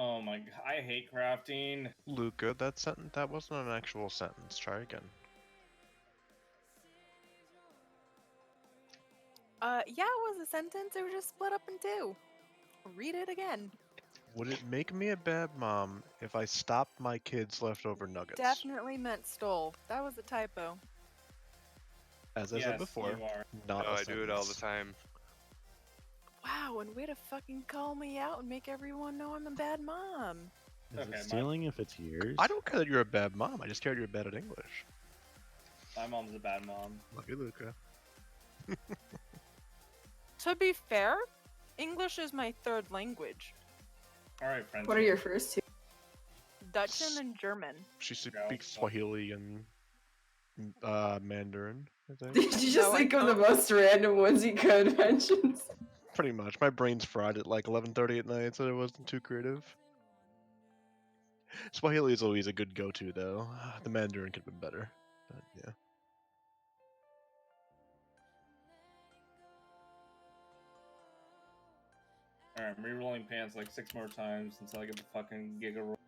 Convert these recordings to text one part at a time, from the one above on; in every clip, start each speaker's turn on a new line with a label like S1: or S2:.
S1: Oh my god, I hate crafting.
S2: Luca, that wasn't an actual sentence. Try again.
S3: Yeah, it was a sentence. It was just split up in two. Read it again.
S2: Would it make me a bad mom if I stopped my kids' leftover nuggets?
S3: Definitely meant stole. That was a typo.
S2: As I said before,
S1: you are.
S2: not
S4: No,
S2: a
S4: I do it all the
S2: sentence.
S4: time.
S3: Wow, and way to fucking call me out and make everyone know I'm a bad mom.
S5: Is
S1: Okay,
S5: it stealing if it's yours?
S2: I don't care that you're a bad mom. I just care you're bad at English.
S1: My mom's a bad mom.
S2: Lucky Luca.
S3: To be fair, English is my third language.
S1: Alright, friends.
S6: What are your first two?
S3: Dutch and German.
S2: She
S1: No,
S2: speaks
S1: no.
S2: Swahili and Mandarin, I think.
S6: Did you just
S3: No, I
S6: think of the
S3: don't.
S6: most random ones you could mention?
S2: Pretty much. My brain's fried at like 11:30 at night, so it wasn't too creative. Swahili is always a good go-to, though. The Mandarin could have been better, but yeah.
S1: Alright, I'm re-rolling pants like 6 more times until I get the fucking Giga roll.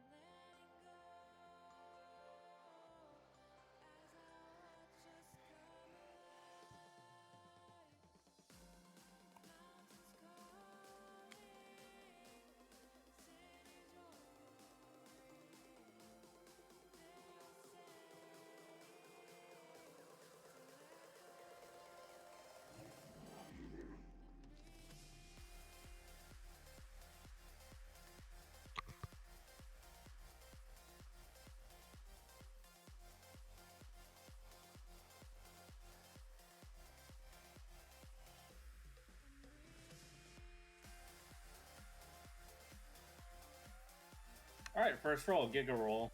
S1: Alright, first roll, Giga roll.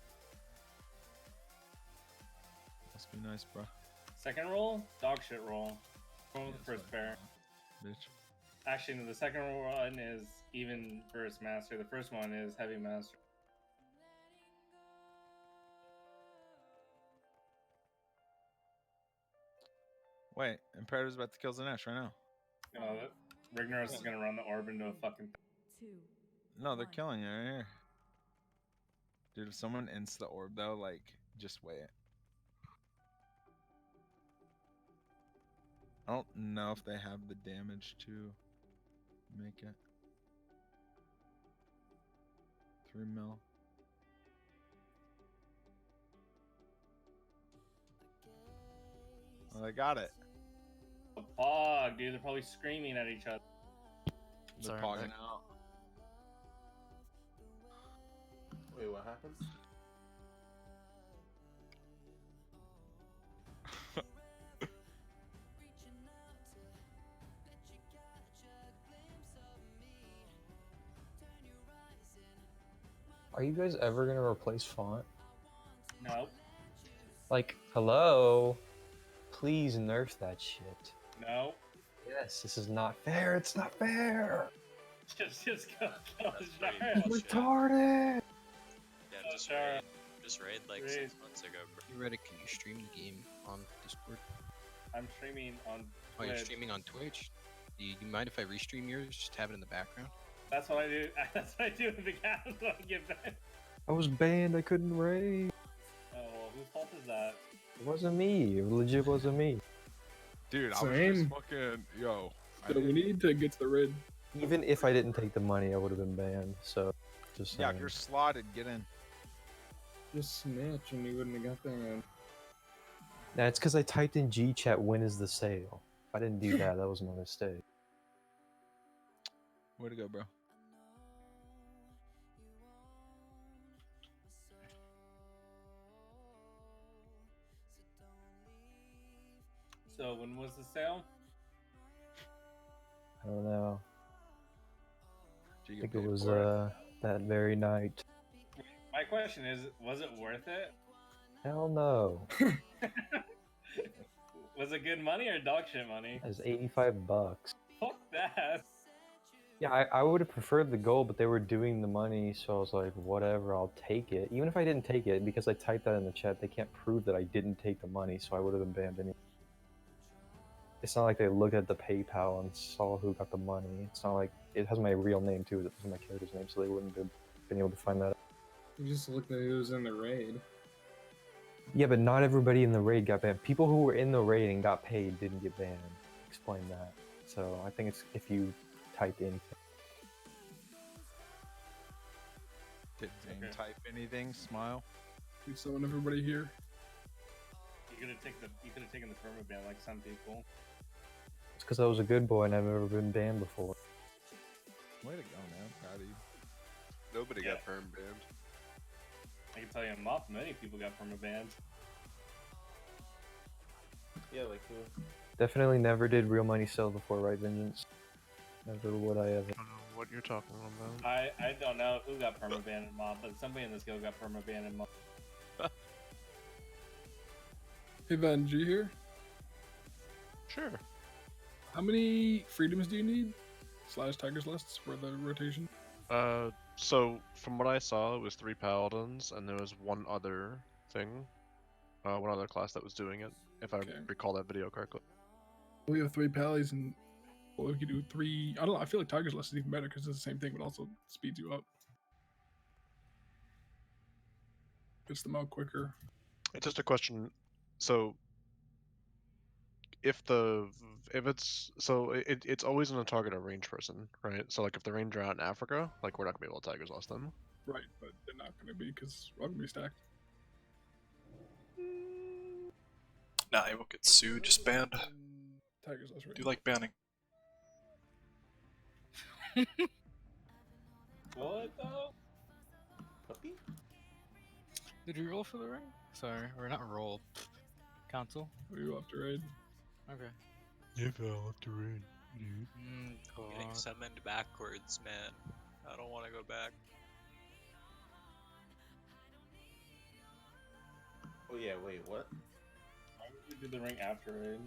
S7: Must be nice, bro.
S1: Second roll, dog shit roll. Going with the
S7: Yeah,
S1: first
S7: it's
S1: pair.
S7: fine, bitch.
S1: Actually, no, the second one is even versus master. The first one is heavy master.
S7: Wait, Imperator's about to kill Zanesh right now.
S1: Rignorous is gonna run the orb into a fucking.
S7: No, they're killing you right here. Dude, if someone ints the orb though, like, just wait. I don't know if they have the damage to make it. 3 mil. Well, they got it.
S1: The fog, dude. They're probably screaming at each other.
S7: They're
S5: Sorry,
S7: pogging
S5: Nick.
S7: out.
S8: Wait, what happened?
S9: Are you guys ever gonna replace font?
S1: No,
S9: Like, hello? Please nerf that shit.
S1: no.
S9: Yes, this is not fair. It's not fair.
S1: Just go kill
S10: That's
S1: Shad'har.
S10: pretty bullshit.
S9: Retarded.
S10: Yeah,
S1: Oh,
S10: just
S1: sure.
S10: raid like
S1: Raid.
S10: 6 months ago. Bro.
S11: Reddit, can you stream the game on Discord?
S1: I'm streaming on
S11: Oh, you're
S1: Twitch.
S11: streaming on Twitch? Do you mind if I restream yours? Just have it in the background?
S1: That's what I do. That's what I do with the cat when I get back.
S9: I was banned. I couldn't raid.
S1: Oh, well, whose fault is that?
S9: It wasn't me. It legit wasn't me.
S7: Dude, I was
S8: Same.
S7: just fucking, yo. I
S8: So we
S7: didn't-
S8: need to get to the red.
S9: Even if I didn't take the money, I would have been banned. So, just
S7: Yeah,
S9: saying.
S7: if you're slotted, get in.
S8: Just snitch and you wouldn't have got that.
S9: Nah, it's because I typed in G chat. When is the sale? If I didn't do that, that was my mistake.
S7: Way to go, bro.
S1: So when was the sale?
S9: I don't know.
S7: Did you
S9: I
S7: get
S9: think it
S7: paid
S9: was
S7: for it?
S9: that very night.
S1: My question is, was it worth it?
S9: Hell no.
S1: Was it good money or dog shit money?
S9: It was $85.
S1: Fuck that.
S9: Yeah, I would have preferred the gold, but they were doing the money, so I was like, whatever, I'll take it. Even if I didn't take it, because I typed that in the chat, they can't prove that I didn't take the money, so I would have been banned anyway. It's not like they looked at the PayPal and saw who got the money. It's not like, it has my real name too, it has my character's name, so they wouldn't have been able to find that out.
S8: You just looked at who's in the raid.
S9: Yeah, but not everybody in the raid got banned. People who were in the raid and got paid didn't get banned. Explain that. So I think it's if you type anything.
S7: Didn't type anything. Smile.
S4: We summon everybody here.
S1: You could have taken the permaban like some people.
S9: It's because I was a good boy and I've never been banned before.
S7: Way to go, man. Proud of you.
S5: Nobody got perm banned.
S1: I can tell you, many people got permabanned.
S6: Yeah, like who?
S9: Definitely never did real money sell before, right, Vengeance? Never would I ever.
S2: I don't know what you're talking about.
S1: I don't know who got permabanned in mob, but somebody in this guild got permabanned in mob.
S4: Hey, Venge, you here?
S2: Sure.
S4: How many freedoms do you need? / Tigers lists for the rotation?
S2: So from what I saw, it was 3 paladins, and there was one other thing, one other class that was doing it, if I recall that video correctly.
S4: We have 3 pallies, and well, we could do 3. I don't know. I feel like Tigers list is even better because it's the same thing, but also speeds you up. Gets them out quicker.
S2: It's just a question. So if it's always going to target a range person, right? So like if the range are out in Africa, like we're not gonna be able to Tigers lost them.
S4: Right, but they're not going to be because we're going to be stacked.
S12: Nah, you won't get sued, just banned.
S4: Tigers list, right?
S12: Do you like banning?
S1: What though?
S6: Puppy?
S13: Did you roll for the ring? Sorry, or not roll. Council?
S4: We will have to raid.
S13: Okay.
S2: If I'll have to raid.
S10: Getting summoned backwards, man. I don't want to go back.
S6: Oh yeah, wait, what?
S1: Why would we do the ring after raid?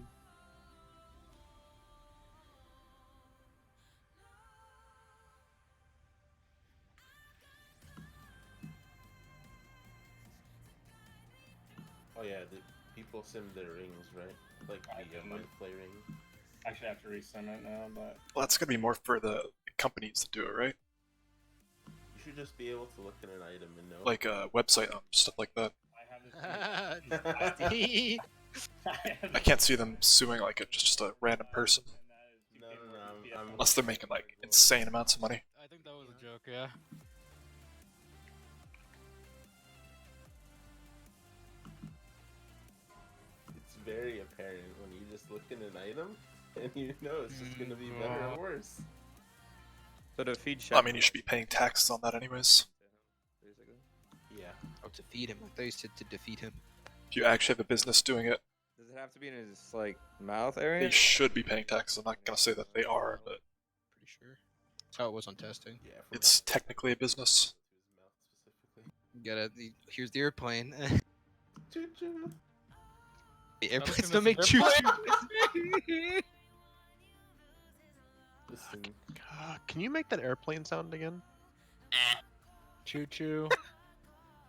S6: Oh yeah, the people sim their rings, right? Like the mind flay ring.
S1: Actually, I have to resend it now, but
S12: Well, that's gonna be more for the companies to do it, right?
S6: You should just be able to look at an item and know.
S12: Like website stuff like that.
S1: I
S12: I can't see them suing like just a random person.
S6: No, I'm
S12: Unless they're making like insane amounts of money.
S13: I think that was a joke, yeah.
S6: It's very apparent when you just look at an item and you know it's just gonna be better or worse.
S5: So to feed
S12: I mean, you should be paying taxes on that anyways.
S6: Yeah.
S11: Oh, to feed him. I thought you said to defeat him.
S12: If you actually have a business doing it,
S5: Does it have to be in his like mouth area?
S12: they should be paying taxes. I'm not gonna say that they are, but
S11: Pretty sure. That's how it was on testing.
S6: Yeah.
S12: it's technically a business.
S11: You gotta. Here's the airplane.
S6: Choo choo.
S11: The
S13: I was
S11: airplanes
S13: gonna
S11: don't make
S13: say
S11: choo
S6: Listen,
S2: Can you make that airplane sound again?
S13: Choo choo.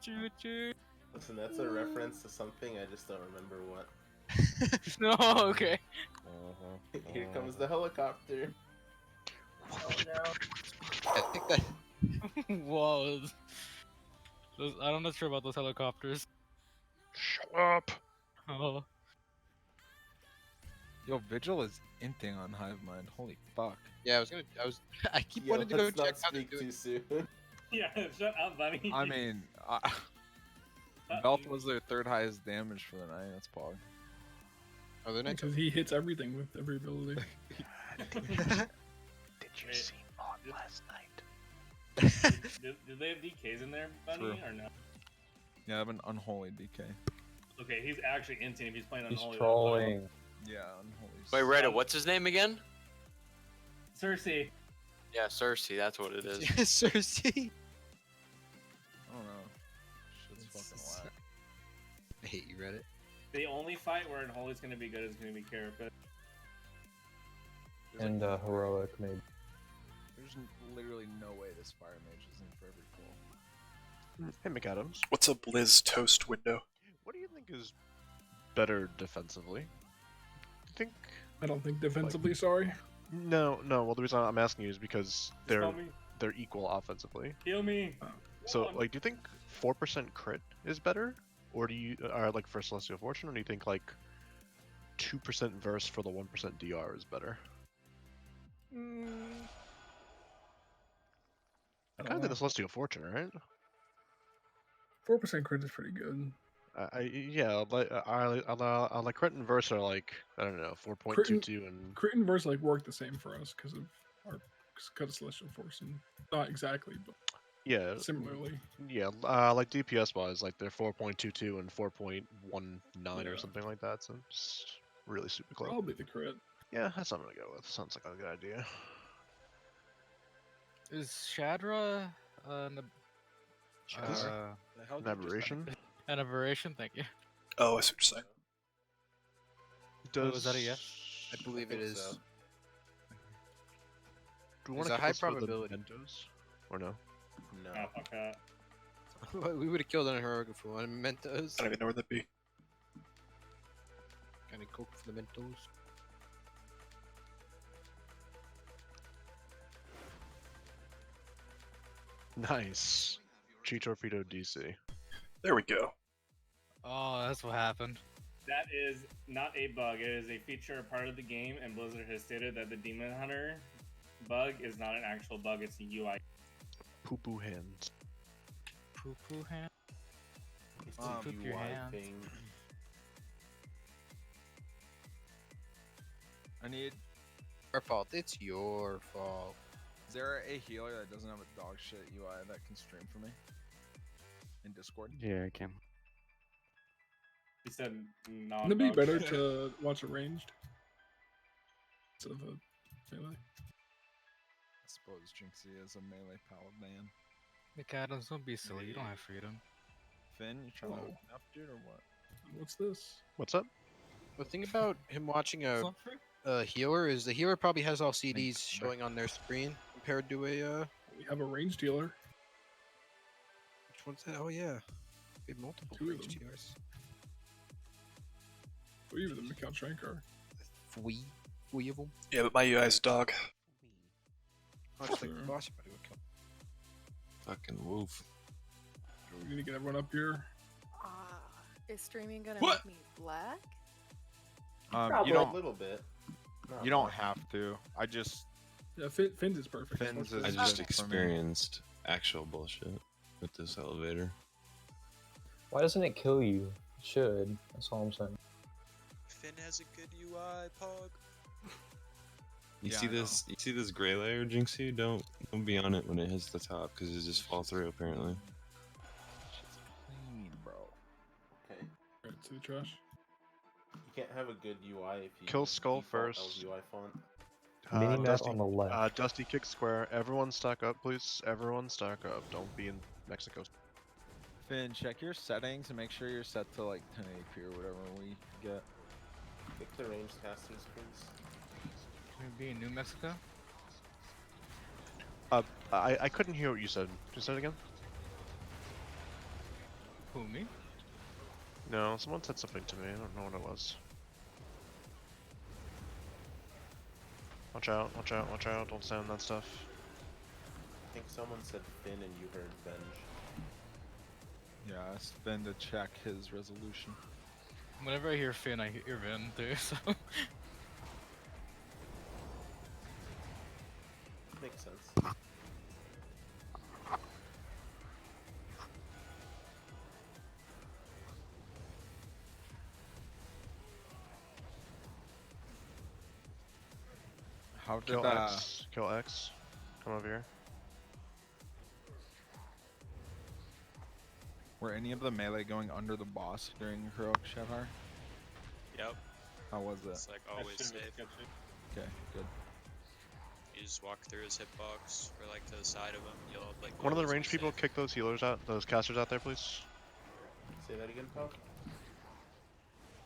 S13: Choo choo.
S6: listen, that's a reference to something. I just don't remember what.
S13: No, okay.
S6: Here comes the helicopter. Oh no.
S11: I think that.
S13: Whoa. I'm not sure about those helicopters.
S2: Shut up.
S13: Oh.
S7: Yo, Vigil is inting on Hive Mind. Holy fuck.
S11: Yeah, I keep
S6: Yo,
S11: wanting to go
S6: let's
S11: check
S6: not
S11: out the
S6: speak too soon.
S1: yeah, shut up, buddy.
S7: I mean, Belt was their 3rd highest damage for the night. That's pog.
S11: Oh, they're not.
S4: Because he hits everything with every ability.
S2: Did you see on last night?
S1: Do they have DKs in there, Bunny,
S7: True.
S1: or no?
S7: Yeah, I have an unholy DK.
S1: Okay, he's actually inting if he's playing
S9: He's
S1: Unholy.
S9: trolling.
S7: Yeah, unholy.
S10: Wait, Reddit, what's his name again?
S1: Cersei.
S10: Yeah, Cersei, that's what it is.
S11: Cersei.
S7: I don't know. Shit's fucking whack.
S11: I hate you, Reddit.
S1: The only fight where Unholy's gonna be good is gonna be Carapace.
S9: And heroic maybe.
S7: There's literally no way this Fire Mage isn't for every cool.
S2: Hey, McAdams.
S12: What's a Blizz toast window?
S2: What do you think is better defensively? I think.
S4: I don't think defensively, sorry.
S2: No. Well, the reason I'm asking you is because
S1: Tell me.
S2: they're equal offensively.
S1: Heal me.
S2: So, like, do you think 4% crit is better, or do you like for Celestial Fortune, or do you think like 2% verse for the 1% DR is better? I kind of think the Celestial Fortune, right?
S4: 4% crit is pretty good.
S2: Yeah, like I like crit and verse are like, I don't know, 4.22 and
S4: Crit and verse like work the same for us because of our Celestial Fortune. Not exactly, but
S2: yeah,
S4: similarly.
S2: Yeah, like DPS wise, like they're 4.22 and 4.19 or something like that. So it's really super close.
S4: Probably the crit.
S2: Yeah, that's what I'm gonna go with. Sounds like a good idea.
S13: Is Shad'har an
S2: aberration?
S13: An aberration, thank you.
S12: Oh, I see what you're saying.
S2: Does
S13: Was that a yes?
S11: I believe it is.
S2: Do we
S11: There's
S2: want to
S11: a high probability.
S2: Or no?
S5: No.
S1: Oh, fuck that.
S11: We would have killed an heroic if we wanted Mentos.
S12: I don't even know where that'd be.
S11: Kind of coke for the Mentos.
S2: Nice. Chi Torpedo DC.
S12: There we go.
S13: Oh, that's what happened.
S1: That is not a bug. It is a feature, part of the game, and Blizzard has stated that the Demon Hunter bug is not an actual bug. It's a UI.
S2: Poo poo hands.
S13: Poo poo hand.
S6: It's
S13: Oh,
S6: a
S13: poop your
S6: UI
S13: hand.
S6: thing.
S7: I need.
S11: Our fault. It's your fault.
S7: Is there a healer that doesn't have a dog shit UI that can stream for me? In Discord?
S14: Yeah, I can.
S1: He said no.
S4: Wouldn't it be better to watch a ranged instead of a melee?
S7: I suppose Jinxie is a melee paladin.
S13: McAdams, don't be silly. You don't have freedom.
S7: Finn, you trying to
S4: Whoa.
S7: open up, dude, or what?
S4: What's this?
S2: What's up?
S11: The thing about him watching
S13: It's
S11: a
S13: not free.
S11: healer is the healer probably has all CDs showing on their screen compared to a
S4: We have a ranged healer.
S11: which one's that? Oh yeah, we have multiple
S4: Two of
S11: ranged
S4: them.
S11: healers.
S4: Three of them to count Shrankar.
S11: Three of them.
S12: Yeah, but my UI is a dog.
S11: Oh, just like the boss buddy would kill.
S14: Fucking woof.
S4: We need to get everyone up here.
S3: Is streaming gonna
S12: What?
S3: make me black?
S6: Probably
S7: You don't.
S6: a little bit. Not
S7: You don't
S6: much.
S7: have to. I just.
S4: Yeah, Finn's is perfect.
S7: Finn's
S14: I
S7: is
S14: just
S7: good for me.
S14: experienced actual bullshit with this elevator.
S9: Why doesn't it kill you? It should. That's all I'm saying.
S10: Finn has a good UI, Pog.
S14: You
S7: Yeah,
S14: see
S7: I know.
S14: this? You see this gray layer, Jinxie? Don't be on it when it hits the top, because it just fall through apparently.
S7: Clean, bro.
S6: Okay.
S4: Right to the trash.
S6: You can't have a good UI if you
S2: Kill Skull
S6: default
S2: first.
S6: LGUI font.
S9: Minimap
S2: Dusty,
S9: on the left.
S2: Dusty kick square. Everyone stack up, please. Everyone stack up. Don't be in Mexico.
S7: Finn, check your settings and make sure you're set to like 1080p or whatever we get.
S6: Pick the ranged casters, please.
S13: Can we be in New Mexico?
S2: I couldn't hear what you said. Can you say it again?
S13: Who, me?
S2: No, someone said something to me. I don't know what it was. Watch out, watch out, watch out. Don't stand on that stuff.
S6: I think someone said Finn and you heard Venge.
S7: Yeah, ask Finn to check his resolution.
S13: Whenever I hear Finn, I hear Vin too, so.
S6: Makes sense.
S7: How did
S2: Kill X. Kill X. Come over here.
S7: Were any of the melee going under the boss during heroic Shad'har?
S10: Yep.
S7: How was
S10: It's
S7: it?
S10: like always safe.
S7: Okay, good.
S10: You just walk through his hitbox or like to the side of him. You'll like.
S2: One of the
S10: always be
S2: ranged people
S10: safe.
S2: kick those healers out, those casters out there, please.
S6: Say that again, Pop.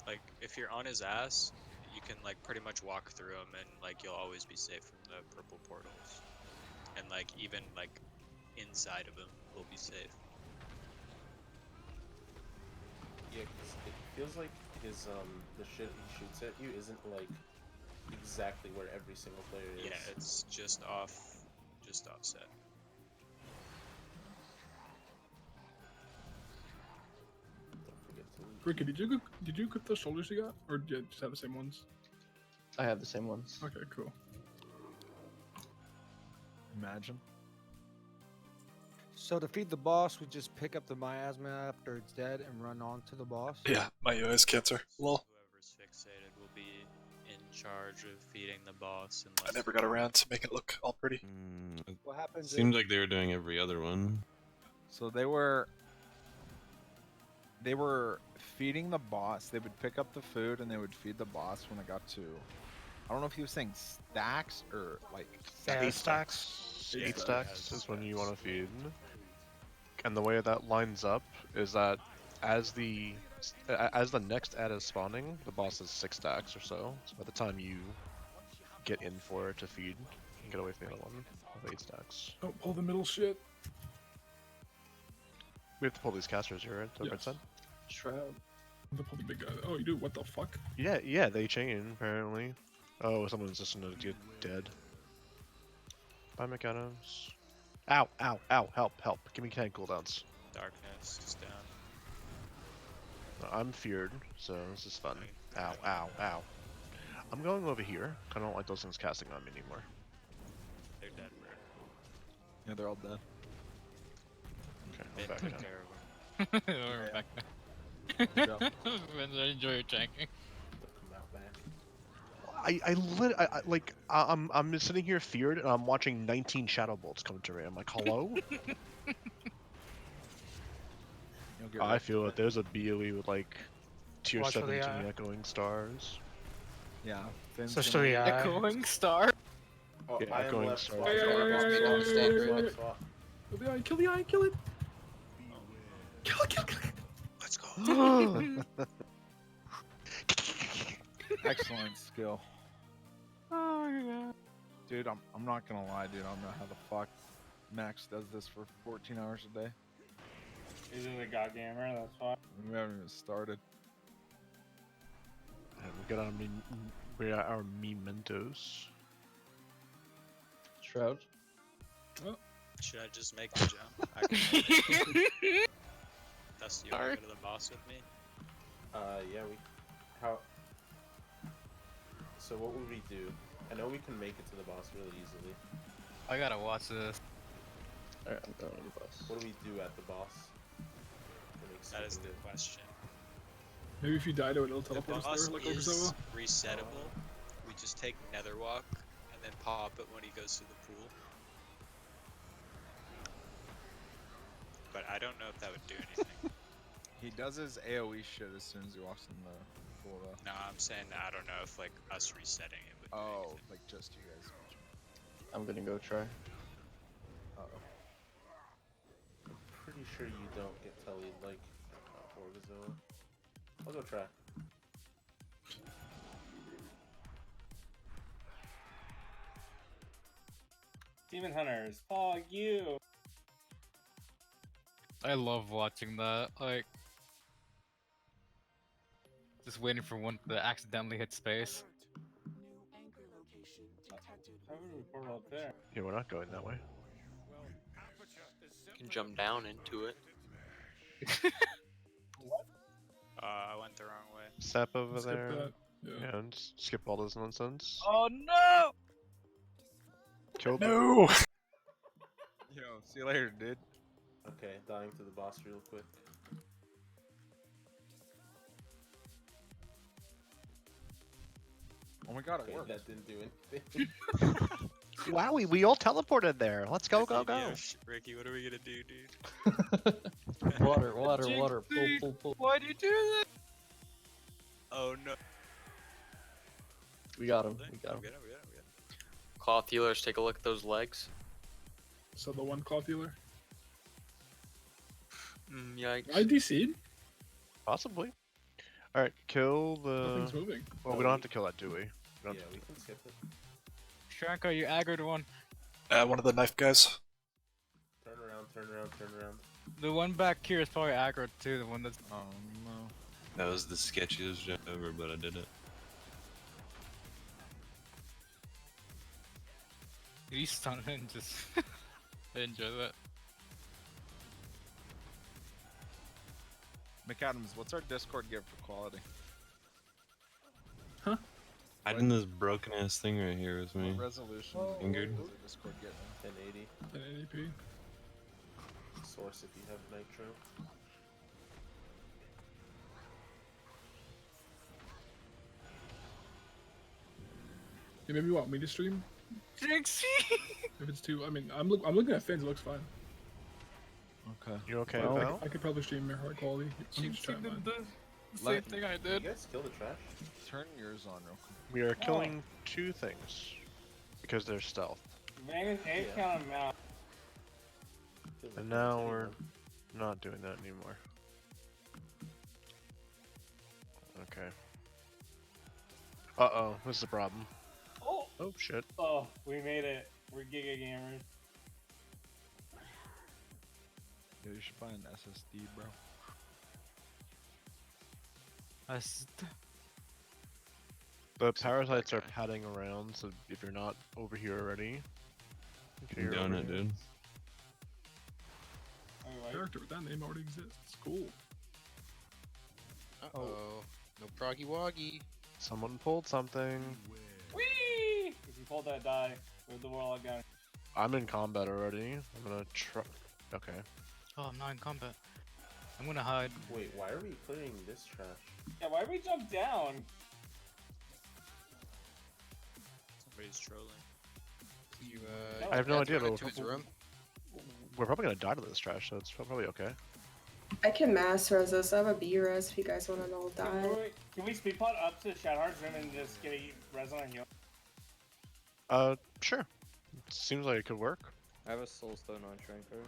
S10: Like if you're on his ass, you can like pretty much walk through him and like you'll always be safe from the purple portals. And like even like inside of him will be safe.
S6: Yeah, 'cause it feels like his the shit he shoots at you isn't like exactly where every single player is.
S10: Yeah, it's just offset.
S4: Ricky, did you equip those shoulders you got, or did you just have the same ones?
S15: I have the same ones.
S4: Okay, cool.
S7: Imagine.
S16: So to feed the boss, we just pick up the miasma after it's dead and run on to the boss?
S12: Yeah, my UI is cancer. Lol.
S10: Whoever's fixated will be in charge of feeding the boss.
S12: I never got around to making it look all pretty.
S16: What happens?
S14: Seems like they were doing every other one.
S7: So they were feeding the boss. They would pick up the food and they would feed the boss when it got to, I don't know if he was saying stacks or like
S2: 8 stacks. 8 stacks is when you want to feed. And the way that lines up is that as the next ad is spawning, the boss is 6 stacks or so. So by the time you get in for it to feed, you can get away from the other one with 8 stacks.
S4: Don't pull the middle shit.
S2: We have to pull these casters here, right? The red side?
S15: Shroud.
S4: To pull the big guy. Oh, you do? What the fuck?
S2: Yeah, they chain, apparently. Oh, someone's just gonna get dead. Bye, McAdams. Ow, help. Give me 10 cooldowns.
S10: Darkness is down.
S2: I'm feared, so this is fun. Ow. I'm going over here. I don't like those things casting on me anymore.
S10: They're dead, bro.
S7: Yeah, they're all dead.
S2: Okay, I'm back down.
S13: We're back there. I enjoy your tanking.
S2: I'm sitting here feared and I'm watching 19 shadow bolts come to me. I'm like, hello? I feel that there's a BOE with like tier
S16: Watch for the
S2: 17
S16: eye.
S2: echoing stars.
S7: Yeah.
S16: Switch to the eye.
S3: Echoing star.
S6: Oh,
S2: Yeah,
S6: I am
S2: echoing
S6: left.
S2: stars.
S6: Swap,
S4: Hey,
S6: swap,
S4: hey,
S6: swap,
S4: hey,
S6: swap,
S4: hey,
S6: swap,
S4: hey,
S6: swap,
S4: hey.
S6: swap.
S4: Kill the eye, kill it! Kill it!
S10: Let's go.
S7: Excellent skill.
S3: Oh yeah.
S7: Dude, I'm not gonna lie, dude. I don't know how the fuck Max does this for 14 hours a day.
S1: He's a god gamer, that's why.
S7: We haven't even started.
S2: And we got our mementos.
S15: Shroud.
S10: Should I just make the jump? I can Dusty, you wanna go to the boss with me?
S6: Yeah, how? So what would we do? I know we can make it to the boss really easily.
S13: I gotta watch this.
S15: Alright, I'm going to the boss.
S6: What do we do at the boss?
S10: That is the question.
S4: Maybe if you die to it, it'll
S10: The
S4: teleport
S10: boss
S4: us there, like
S10: is
S4: Overzewa.
S10: resettable. We just take Netherwalk and then pop it when he goes to the pool. But I don't know if that would do anything.
S7: He does his AoE shit as soon as he walks in the pool, though.
S10: No, I'm saying that I don't know if like us resetting it would do anything.
S7: Like just you guys.
S15: I'm gonna go try.
S7: Uh-oh.
S6: I'm pretty sure you don't get tellied like Orgazoa. I'll go try.
S1: Demon Hunters, fuck you!
S13: I love watching that. Like, just waiting for one to accidentally hit space.
S1: How would we portal up there?
S2: Yeah, we're not going that way.
S10: You can jump down into it. I went the wrong way.
S2: Step over
S4: Skip
S2: there.
S4: that. Yeah.
S2: And skip all this nonsense.
S13: Oh no!
S2: Kill
S12: No!
S7: Yo, see you later, dude.
S6: Okay, dying to the boss real quick.
S7: Oh my god, it
S6: Okay,
S7: worked.
S6: that didn't do anything.
S2: Wow, we all teleported there. Let's go, go, go.
S10: Yo, Ricky, what are we gonna do, dude?
S15: Water. Pull.
S13: Why'd you do that?
S10: Oh no.
S15: We got him.
S10: We got him.
S15: Cloth healers, take a look at those legs.
S4: So the one cloth healer.
S15: Yikes.
S4: I DC'd.
S2: Possibly. Alright, kill the...
S4: Nothing's moving.
S2: Well, we don't have to kill that, do we?
S6: Yeah, we can skip it.
S13: Shrankar, you aggroed one.
S12: One of the knife guys.
S6: Turn around, turn around, turn around.
S13: The one back here is probably aggroed too. The one that's.
S7: Oh no.
S14: That was the sketchiest jump ever, but I did it.
S13: Did you stun it and just. I enjoy that.
S7: McAdams, what's our Discord give for quality?
S14: Hiding this broken ass thing right here with me.
S7: What resolution
S14: Fingered.
S7: does our Discord get now?
S6: 1080.
S4: 1080p.
S6: Source if you have Nitro.
S4: Yeah, maybe you want me to stream?
S3: Jinxie!
S4: If it's too, I mean, I'm looking at fins. It looks fine.
S7: Okay.
S2: You okay,
S4: I,
S2: Val?
S4: I could probably stream high quality. I'm just trying mine.
S3: The same thing I did.
S6: You guys kill the trash?
S7: Turn yours on real quick.
S2: We are killing two things because they're stealth.
S1: Man, eight count them out.
S2: And now we're not doing that anymore. Okay. Uh-oh, this is a problem. Oh, shit.
S1: Oh, we made it. We're Giga Gamers.
S7: Yeah, you should buy an SSD, bro.
S2: The parasites are padding around, so if you're not over here already... Okay,
S14: I'm doing it, dude.
S4: Character with that name already exists. Cool.
S11: Uh-oh. No proggy woggy.
S2: Someone pulled something.
S1: Whee! If you pulled that die, with the warlock gun.
S2: I'm in combat already. I'm gonna try... Okay.
S13: Oh, I'm not in combat. I'm gonna hide.
S6: Wait, why are we clearing this trash?
S1: Yeah, why did we jump down?
S10: Somebody's trolling.
S11: You,
S2: I have no idea,
S11: to
S2: but
S11: his room.
S2: we're probably gonna die to this trash, so it's probably okay.
S17: I can mass res this. I have a B res if you guys want to all die.
S1: Can we speed pot up to Shad'har's room and just get a res on heal?
S2: Sure. Seems like it could work.
S5: I have a soulstone on Shrankar.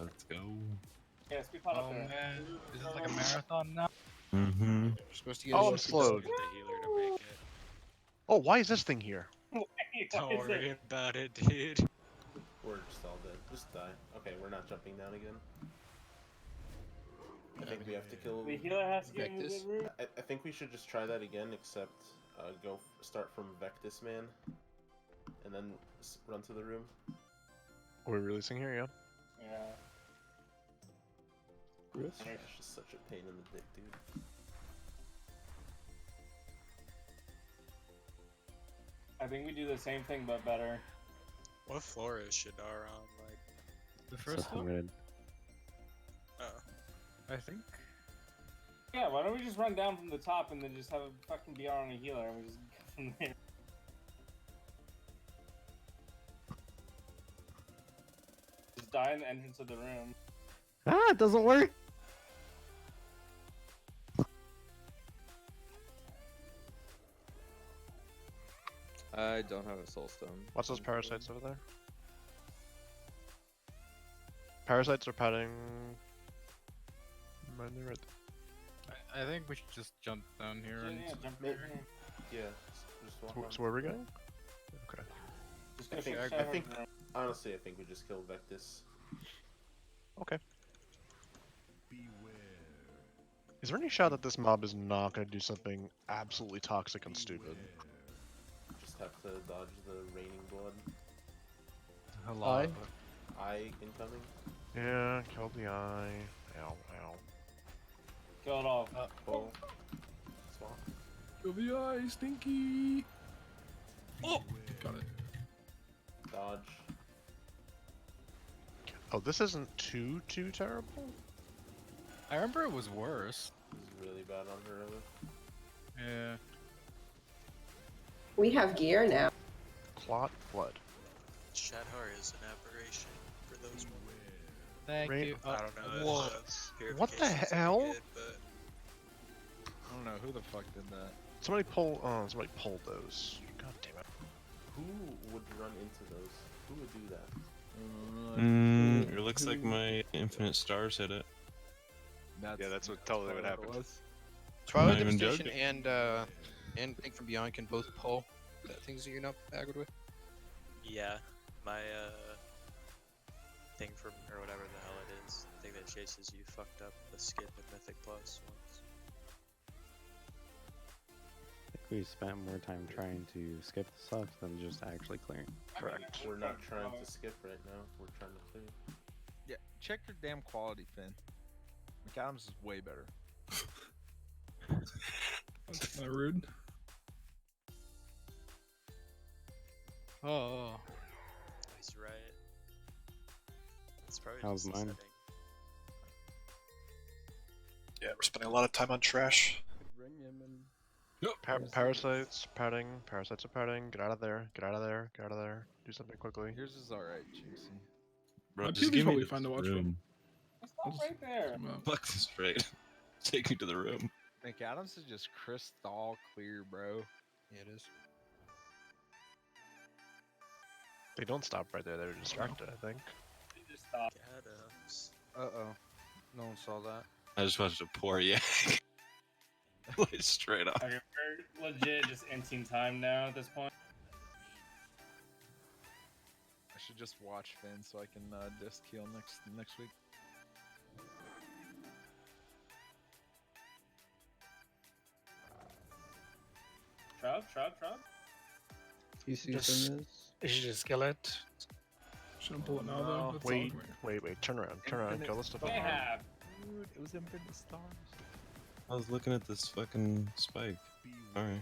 S14: Let's go.
S1: Yeah, speed pot up there.
S13: Man. Is this like a marathon now?
S14: Mm-hmm.
S11: You're supposed to get
S2: Oh, I'm slowed.
S10: Get the healer to make it.
S2: Oh, why is this thing here?
S10: Don't worry about it, dude.
S6: We're just all dead. Just die. Okay, we're not jumping down again. I think we have to kill...
S1: The healer has to get in the
S11: Vectus?
S1: room.
S6: I think we should just try that again, except start from Vectus Man, and then run to the room.
S2: Are we releasing here? Yeah.
S1: Yeah.
S6: This trash is such a pain in the dick, dude.
S1: I think we do the same thing, but better.
S10: What floor is Shad'har on? Like,
S13: The first one?
S14: Red.
S13: I think.
S1: Yeah, why don't we just run down from the top and then just have a fucking BR on a healer and we just go from there? Just die in the entrance of the room.
S18: Ah, it doesn't work.
S5: I don't have a soulstone.
S2: What's those parasites over there? Parasites are padding. Right there, right there.
S13: I think we should just jump down here and.
S1: Yeah, jump
S6: Maybe.
S1: there.
S6: Yeah, just walk on.
S2: So where are we going? Okay.
S1: Just
S6: I
S1: go
S6: think,
S1: straight
S6: I
S1: to
S6: think,
S1: Shad'har's room.
S6: honestly, I think we just kill Vectus.
S2: Okay. Is there any shot that this mob is not going to do something absolutely toxic and stupid?
S6: Just have to dodge the raining blood.
S13: Hello.
S6: Eye incoming.
S2: Yeah, kill the eye. Ow, ow.
S1: Kill it all.
S6: Pull. Swap.
S4: Kill the eye, stinky. Oh, got it.
S6: Dodge.
S2: Oh, this isn't too terrible?
S13: I remember it was worse.
S6: This is really bad on her earlier.
S13: Yeah.
S17: We have gear now.
S2: Clot blood.
S10: Shad'har is an aberration for those.
S13: Thank
S2: Rain-
S13: you.
S10: I don't know.
S2: Whoa.
S10: If,
S2: What the
S10: purification's any
S2: hell?
S10: good, but
S7: I don't know who the fuck did that.
S2: Somebody pulled those. God damn it.
S6: Who would run into those? Who would do that?
S14: It looks like my infinite stars hit it.
S7: That's what totally what happened.
S11: Twilight
S14: Not even
S11: Devastation
S14: joking.
S11: and Think from Beyond can both pull things that you're not aggroed with.
S10: yeah, my thing from or whatever the hell it is, thing that chases you fucked up the skip in Mythic Plus once.
S18: I think we spent more time trying to skip the stuff than just actually clearing.
S2: Correct.
S6: We're not trying to skip right now. We're trying to clear.
S7: Yeah, check your damn quality, Finn. McAdams is way better.
S4: That's kind of rude.
S13: Oh.
S10: He's right. It's probably
S18: How's
S10: just the
S18: mine?
S10: setting.
S12: Yeah, we're spending a lot of time on trash.
S2: Parasites, parasites are pouting. Get out of there, get out of there, get out of there. Do something quickly.
S7: Yours is alright, Jinxie.
S14: Bro,
S4: POV's
S14: just give me
S4: probably
S14: this
S4: fun to watch
S14: room.
S1: Stop right there.
S14: Fuck this trade. Take me to the room.
S7: McAdams is just crystal clear, bro.
S11: Yeah, it is.
S2: They don't stop right there, they're distracted, I think.
S1: They just stop.
S10: Adams.
S16: Uh-oh. No one saw that.
S14: I just watched a poor yak. Like, straight up.
S1: Okay, we're legit just inting time now at this point.
S7: I should just watch Finn so I can disc heal next week.
S1: Shrub.
S8: You see
S13: Just-
S8: from this?
S13: Is she just skillet?
S4: Shouldn't pull it now though. That's
S2: Wait,
S4: all.
S2: wait, turn around, kill the stuff.
S1: They have.
S7: Dude, it was Infinite Stars.
S14: I was looking at this fucking spike. Alright.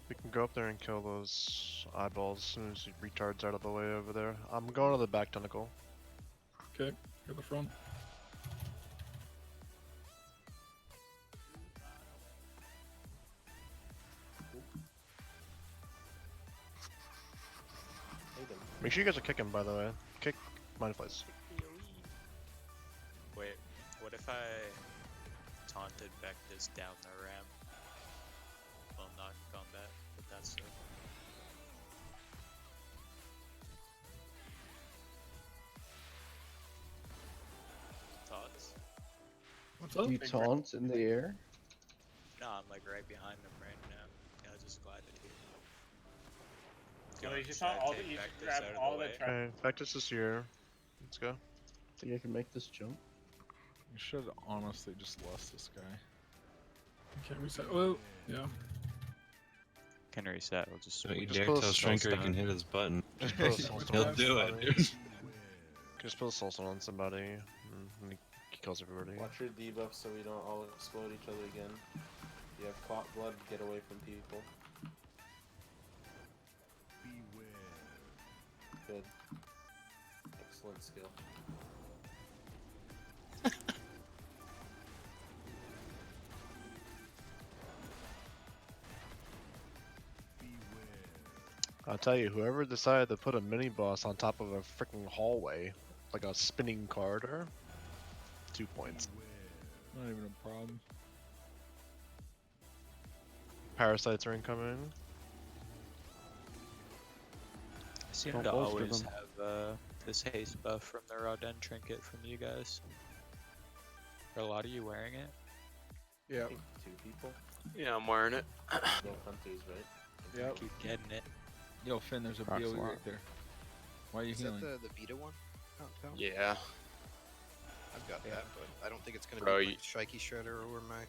S2: We can go up there and kill those eyeballs as soon as he retards out of the way over there. I'm going to the back tentacle.
S4: Okay, go the front.
S2: Make sure you guys are kicking, by the way. Kick mind flies.
S10: Wait, what if I taunted Vectus down the ramp? Well, not in combat, but that's still. Thoughts?
S4: What's up?
S8: You taunt in the air?
S10: No, I'm like right behind them right now. Yeah, I just glided here.
S1: So you should
S10: Should I
S1: all the,
S10: take
S1: you
S10: Vectus
S1: should grab
S10: out of
S1: all
S10: the
S1: the
S10: way?
S1: trash.
S2: Okay, Vectus is here. Let's go.
S8: Think I can make this jump?
S7: You should honestly just lost this guy.
S4: Can't reset. Well, yeah.
S10: Can reset, we'll just
S14: Don't you
S2: Just
S14: dare
S2: pull
S14: tell
S2: a
S14: Shrankar he
S2: stun.
S14: can hit his button.
S2: Just put a soul stone
S14: He'll
S2: on
S14: do it,
S2: somebody.
S14: dude.
S2: Just put a soul stone on somebody, and he kills everybody.
S6: Watch your debuff so we don't all explode each other again. You have clot blood, get away from people. Good. Excellent skill.
S2: I'll tell you, whoever decided to put a mini boss on top of a freaking hallway, like a spinning corridor, 2 points.
S7: Not even a problem.
S2: Parasites are incoming.
S10: I seem
S18: Don't
S10: to
S18: bolster
S10: always
S18: them.
S10: have this haste buff from the Rauden trinket from you guys. Are a lot of you wearing it?
S6: I think 2 people.
S15: Yeah, I'm wearing it.
S6: No hunters, right?
S7: Yep.
S10: Keep getting it.
S7: Yo, Finn, there's a
S18: Rocks
S7: BOE
S18: a lot.
S7: right there. Why are you
S11: Is
S7: healing?
S11: that the beta one? Oh, Cal?
S15: Yeah.
S11: I've got that, but I don't think it's gonna
S15: Bro,
S11: be
S15: you-
S11: my Strikey Shredder or my.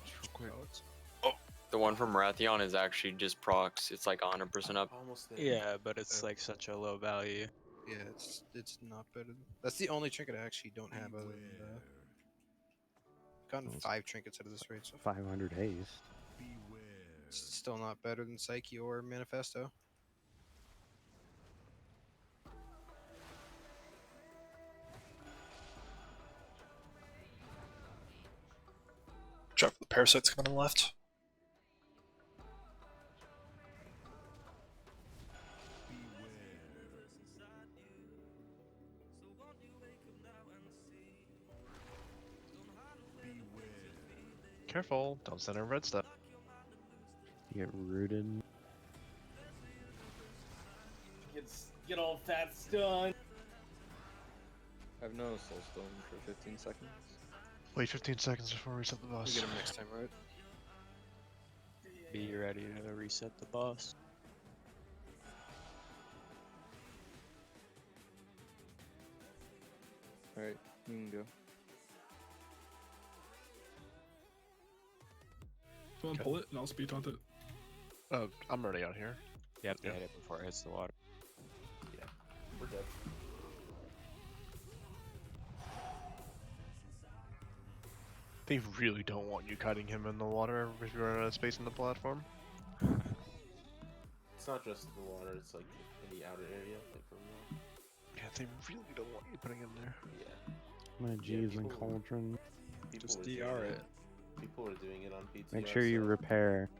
S7: Just real quick.
S15: The one from Rathion is actually just procs. It's like 100% up.
S6: Almost there.
S10: Yeah, but it's like such a low value.
S11: Yeah, it's not better. That's the only trinket I actually don't have other than gotten 5 trinkets out of this raid so far.
S18: 500 haste.
S11: It's still not better than Psyche or Manifesto.
S12: Drop the parasites coming on the left.
S2: Careful, don't send in red stuff.
S18: You get rooted.
S1: Get all fat stun.
S5: I have no soul stone for 15 seconds.
S2: Wait 15 seconds before we reset the
S11: We
S2: boss.
S11: get him next time, right?
S10: Be ready to reset the boss.
S5: Alright, you can go.
S4: Someone pull it, and I'll speed taunt it.
S2: Oh, I'm already out here.
S10: You have to hit it before it hits the water.
S6: We're dead.
S2: They really don't want you kiting him in the water if you're out of space in the platform.
S6: It's not just the water, it's like in the outer area, like for real.
S2: Yeah, they really don't want you putting him there.
S6: Yeah.
S18: My G's and cauldron.
S6: Just
S11: DR it.
S6: People are doing it on PTR.
S18: Make sure you repair.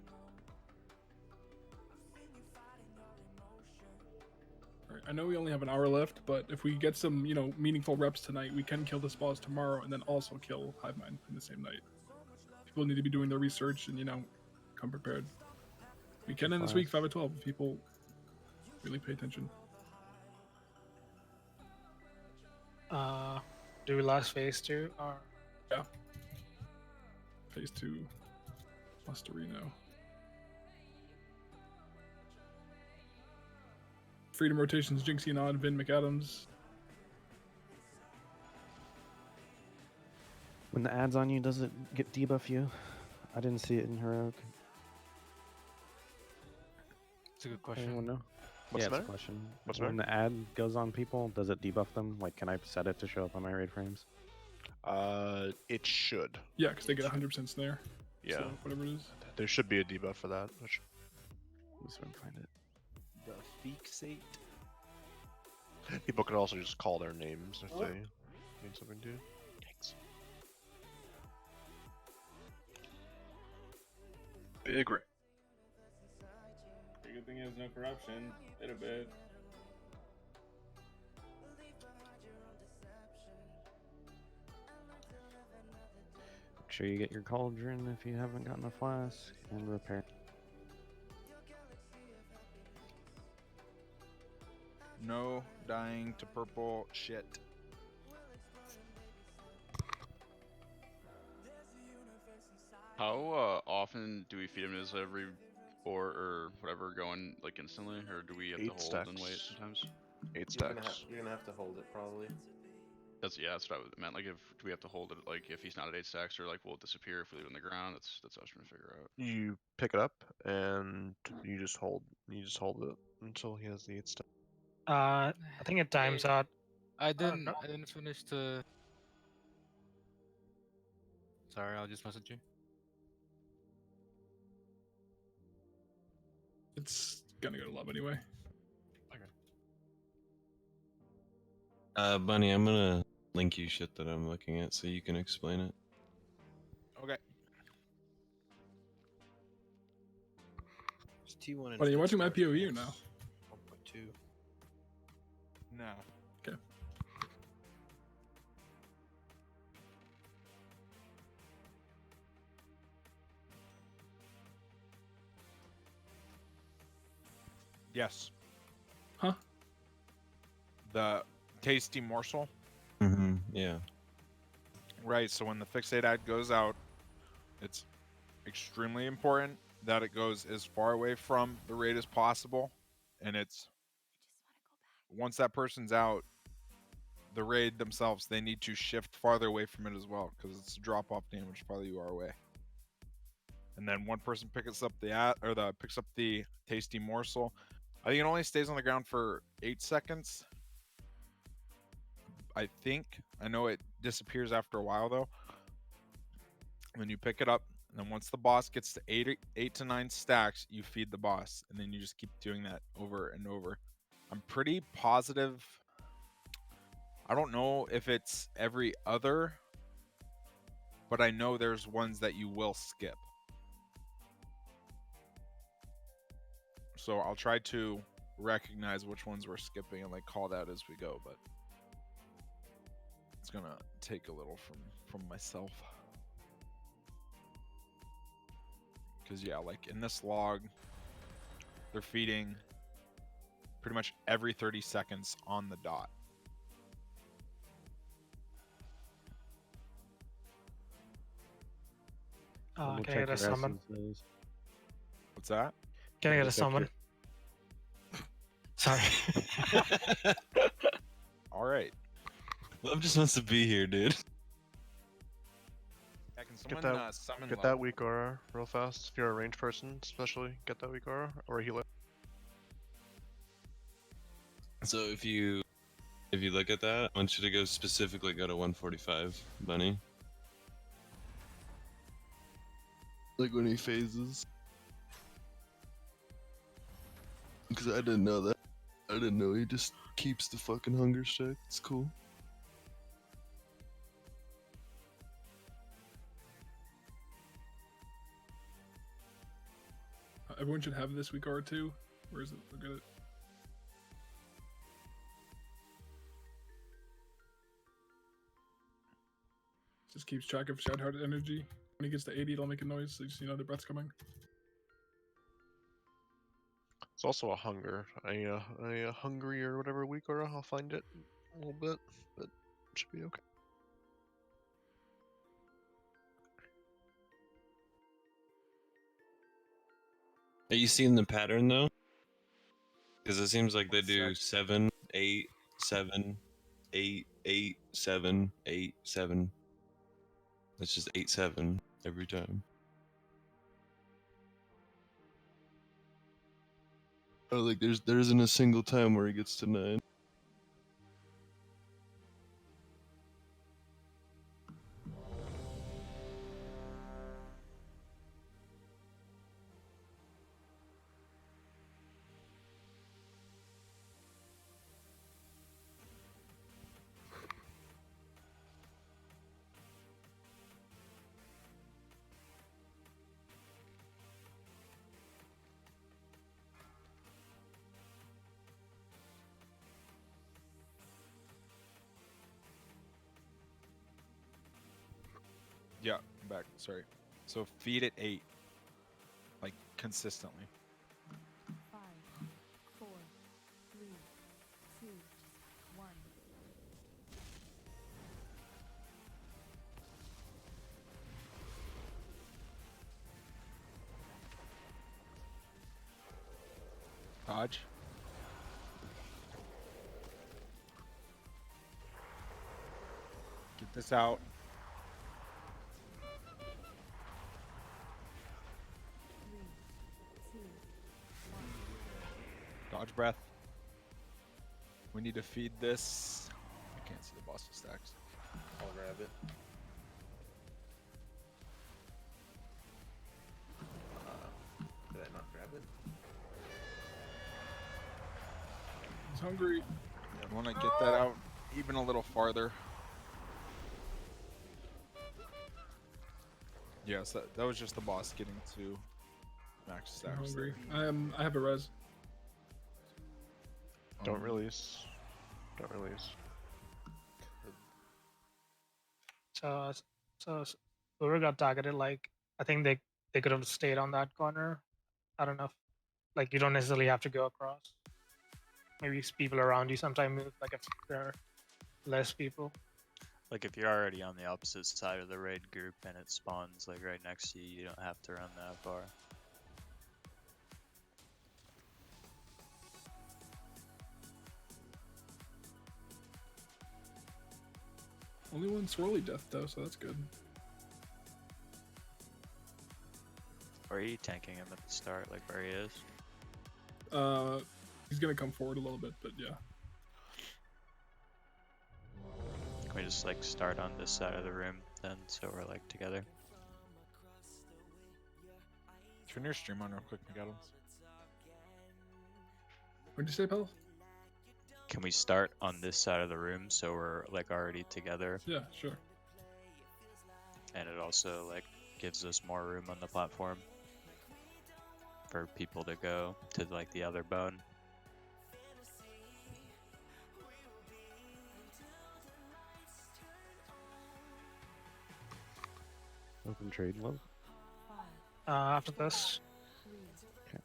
S4: Alright, I know we only have an hour left, but if we get some, meaningful reps tonight, we can kill this boss tomorrow and then also kill Hivemind in the same night. People need to be doing their research and, come prepared. We can end this week 5 at 12 if people really pay attention.
S19: Do we last phase 2 or?
S4: Yeah. Phase 2. Musterino. Freedom rotations, Jinxie and Odd, Vin McAdams.
S18: When the ad's on you, does it get debuff you? I didn't see it in Heroic.
S13: It's a good question.
S18: Anyone know?
S2: What's
S18: yeah,
S2: the
S18: it's a
S2: matter?
S18: question.
S2: What's
S18: when the ad goes on people, does it debuff them? Like, can I set it to show up on my raid frames?
S2: It should.
S4: Yeah, because they get 100% snare.
S2: Yeah.
S4: So whatever it is.
S2: There should be a debuff for that. Which...
S18: Let's find it.
S7: The fixate.
S2: People could also just call their names if they need something to. Thanks.
S12: Big ring.
S1: The good thing is no corruption. Hit a bit.
S18: Make sure you get your cauldron if you haven't gotten a flask, and repair.
S7: No dying to purple shit.
S20: How often do we feed him? Is every 4 or whatever going like instantly, or do we have to hold and wait sometimes?
S2: 8
S6: You're
S2: stacks.
S6: gonna have to hold it probably.
S20: That's what I meant. Like, do we have to hold it? Like, if he's not at 8 stacks, or like, will it disappear if we leave it on the ground? That's what I was trying to figure out.
S2: You pick it up and you just hold. You just hold it until he has the 8 stacks.
S19: I think it times out.
S13: I didn't finish the. Sorry, I'll just message you.
S4: It's gonna go to love anyway.
S14: Bunny, I'm gonna link you shit that I'm looking at so you can explain it.
S7: Okay.
S11: It's T1 and
S4: Buddy, you watching my PoV or no?
S11: 1.2.
S7: No.
S4: Okay.
S7: Yes.
S4: Huh?
S7: The tasty morsel.
S14: Mm-hmm. Yeah.
S7: Right, so when the fixate ad goes out, it's extremely important that it goes as far away from the raid as possible. And it's once that person's out, the raid themselves, they need to shift farther away from it as well, because it's drop off damage farther you are away. And then one person picks up the ad or picks up the tasty morsel. I think it only stays on the ground for 8 seconds. I think. I know it disappears after a while though. Then you pick it up, and then once the boss gets to 8 to 9 stacks, you feed the boss, and then you just keep doing that over and over. I'm pretty positive. I don't know if it's every other, but I know there's ones that you will skip. So I'll try to recognize which ones we're skipping and like call that as we go, but it's gonna take a little from myself. Because yeah, like in this log, they're feeding pretty much every 30 seconds on the dot.
S19: Can I get a summon?
S7: What's that?
S19: Can I get a summon? Sorry.
S7: All right.
S14: Love just wants to be here, dude.
S7: Yeah, can
S2: Get
S7: someone,
S2: that,
S7: summon
S2: get
S7: love?
S2: that weak aura real fast. If you're a ranged person, especially, get that weak aura or a healer.
S14: So if you look at that, I want you to go specifically go to 145, Bunny.
S21: Like when he phases. Because I didn't know that. I didn't know he just keeps the fucking hunger stick. It's cool.
S4: Everyone should have this week R2. Where is it? Look at it. Just keeps track of Shad'har energy. When he gets to 80, it'll make a noise, so you just know the breath's coming.
S2: It's also a hunger, a hungry or whatever week, or I'll find it a little bit, but it should be okay.
S14: Are you seeing the pattern though? Because it seems like they do 7, 8, 7, 8, 8, 7, 8, 7. It's just 8, 7 every time.
S21: Oh, like there isn't a single time where he gets to 9.
S7: Yeah, I'm back. Sorry. So feed it 8, like consistently.
S22: 5, 4, 3, 2, 1.
S7: Dodge. Get this out. Dodge breath. We need to feed this. I can't see the boss's stacks.
S6: I'll grab it. Did I not grab it?
S4: He's hungry.
S7: I want to get that out even a little farther. Yes, that was just the boss getting to max
S4: I'm
S7: stacks.
S4: hungry. I have a res.
S2: Don't release. Don't release.
S19: So whoever got targeted, like I think they could have stayed on that corner. I don't know. Like you don't necessarily have to go across. Maybe people around you sometimes move. Like if there are less people.
S10: Like if you're already on the opposite side of the raid group and it spawns like right next to you, you don't have to run that far.
S4: Only one swirly death though, so that's good.
S10: Or are you tanking him at the start, like where he is?
S4: He's gonna come forward a little bit, but yeah.
S10: Can we just like start on this side of the room then, so we're like together?
S7: Turn your stream on real quick, McAdams.
S4: What'd you say, pal?
S10: Can we start on this side of the room so we're like already together?
S4: Yeah, sure.
S10: And it also like gives us more room on the platform for people to go to like the other bone.
S18: Open trade love.
S19: After this.
S18: Okay.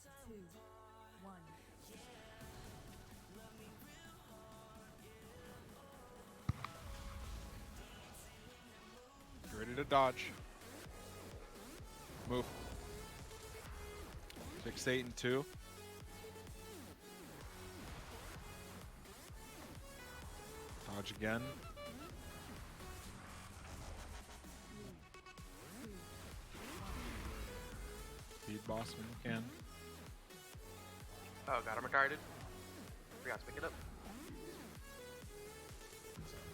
S7: You ready to dodge? Move. 6, 8, and 2. Dodge again. Feed boss when you can.
S23: Oh god, I'm retarded. Forgot to pick it up.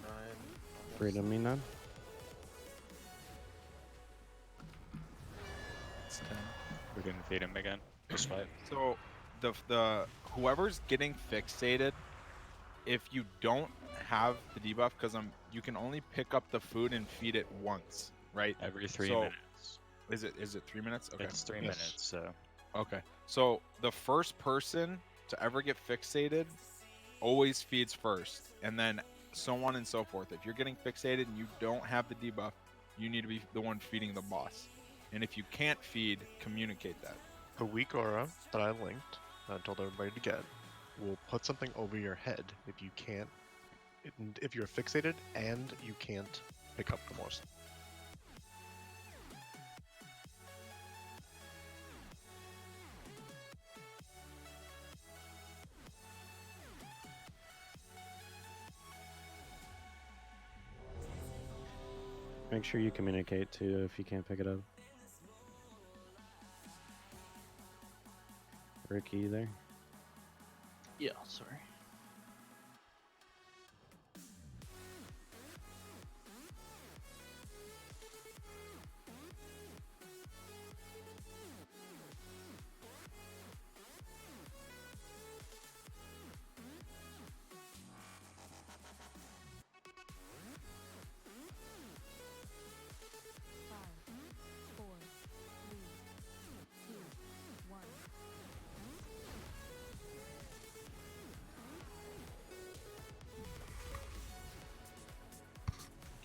S6: 9.
S18: Freedom me none.
S7: It's
S13: Feed him again. Just fight.
S7: So the whoever's getting fixated, if you don't have the debuff, because you can only pick up the food and feed it once, right?
S13: Every 3
S7: So,
S13: minutes.
S7: Is it 3 minutes? Okay.
S13: It's 3 minutes, so.
S7: Okay. So the first person to ever get fixated always feeds first, and then so on and so forth. If you're getting fixated and you don't have the debuff, you need to be the one feeding the boss. And if you can't feed, communicate that.
S2: A weak aura that I linked, that I told everybody to get, will put something over your head if you can't, if you're fixated and you can't pick up the morsel.
S18: Make sure you communicate too if you can't pick it up. Ricky there?
S3: Yeah, sorry.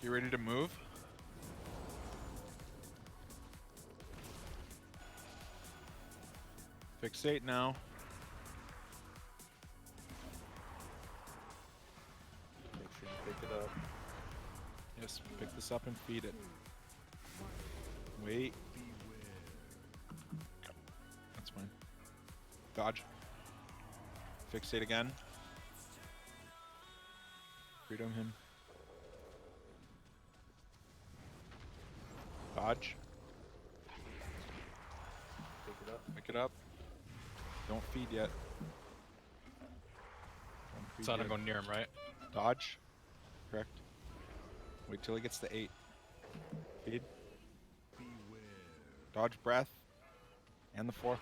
S7: You ready to move? Fixate now.
S6: Make sure you pick it up.
S7: Yes, pick this up and feed it. Wait. That's fine. Dodge. Fixate again. Freedom him. Dodge.
S6: Pick it up.
S7: Pick it up. Don't feed yet. Don't feed
S13: So I don't
S7: yet.
S13: go near him, right?
S7: Dodge. Correct. Wait till he gets to 8. Feed. Dodge breath. And the 4th.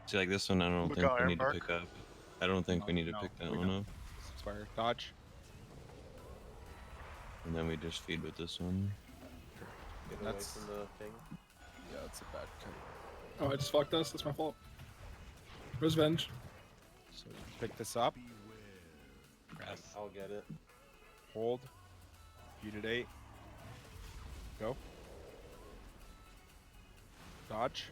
S14: See, like this one, I don't
S7: We
S14: think
S7: got
S14: we need to
S7: Airmark.
S14: pick up. I don't think we need to
S7: No,
S14: pick that
S7: we
S14: one
S7: don't.
S14: up.
S7: Expire. Dodge.
S14: And then we just feed with this one.
S6: Get away
S7: That's-
S6: from the thing.
S7: Yeah, that's a bad cut.
S4: Oh, I just fucked us. That's my fault. Where's Venge?
S7: So you pick this up.
S6: I'll get it.
S7: Hold. Feed at 8. Go. Dodge.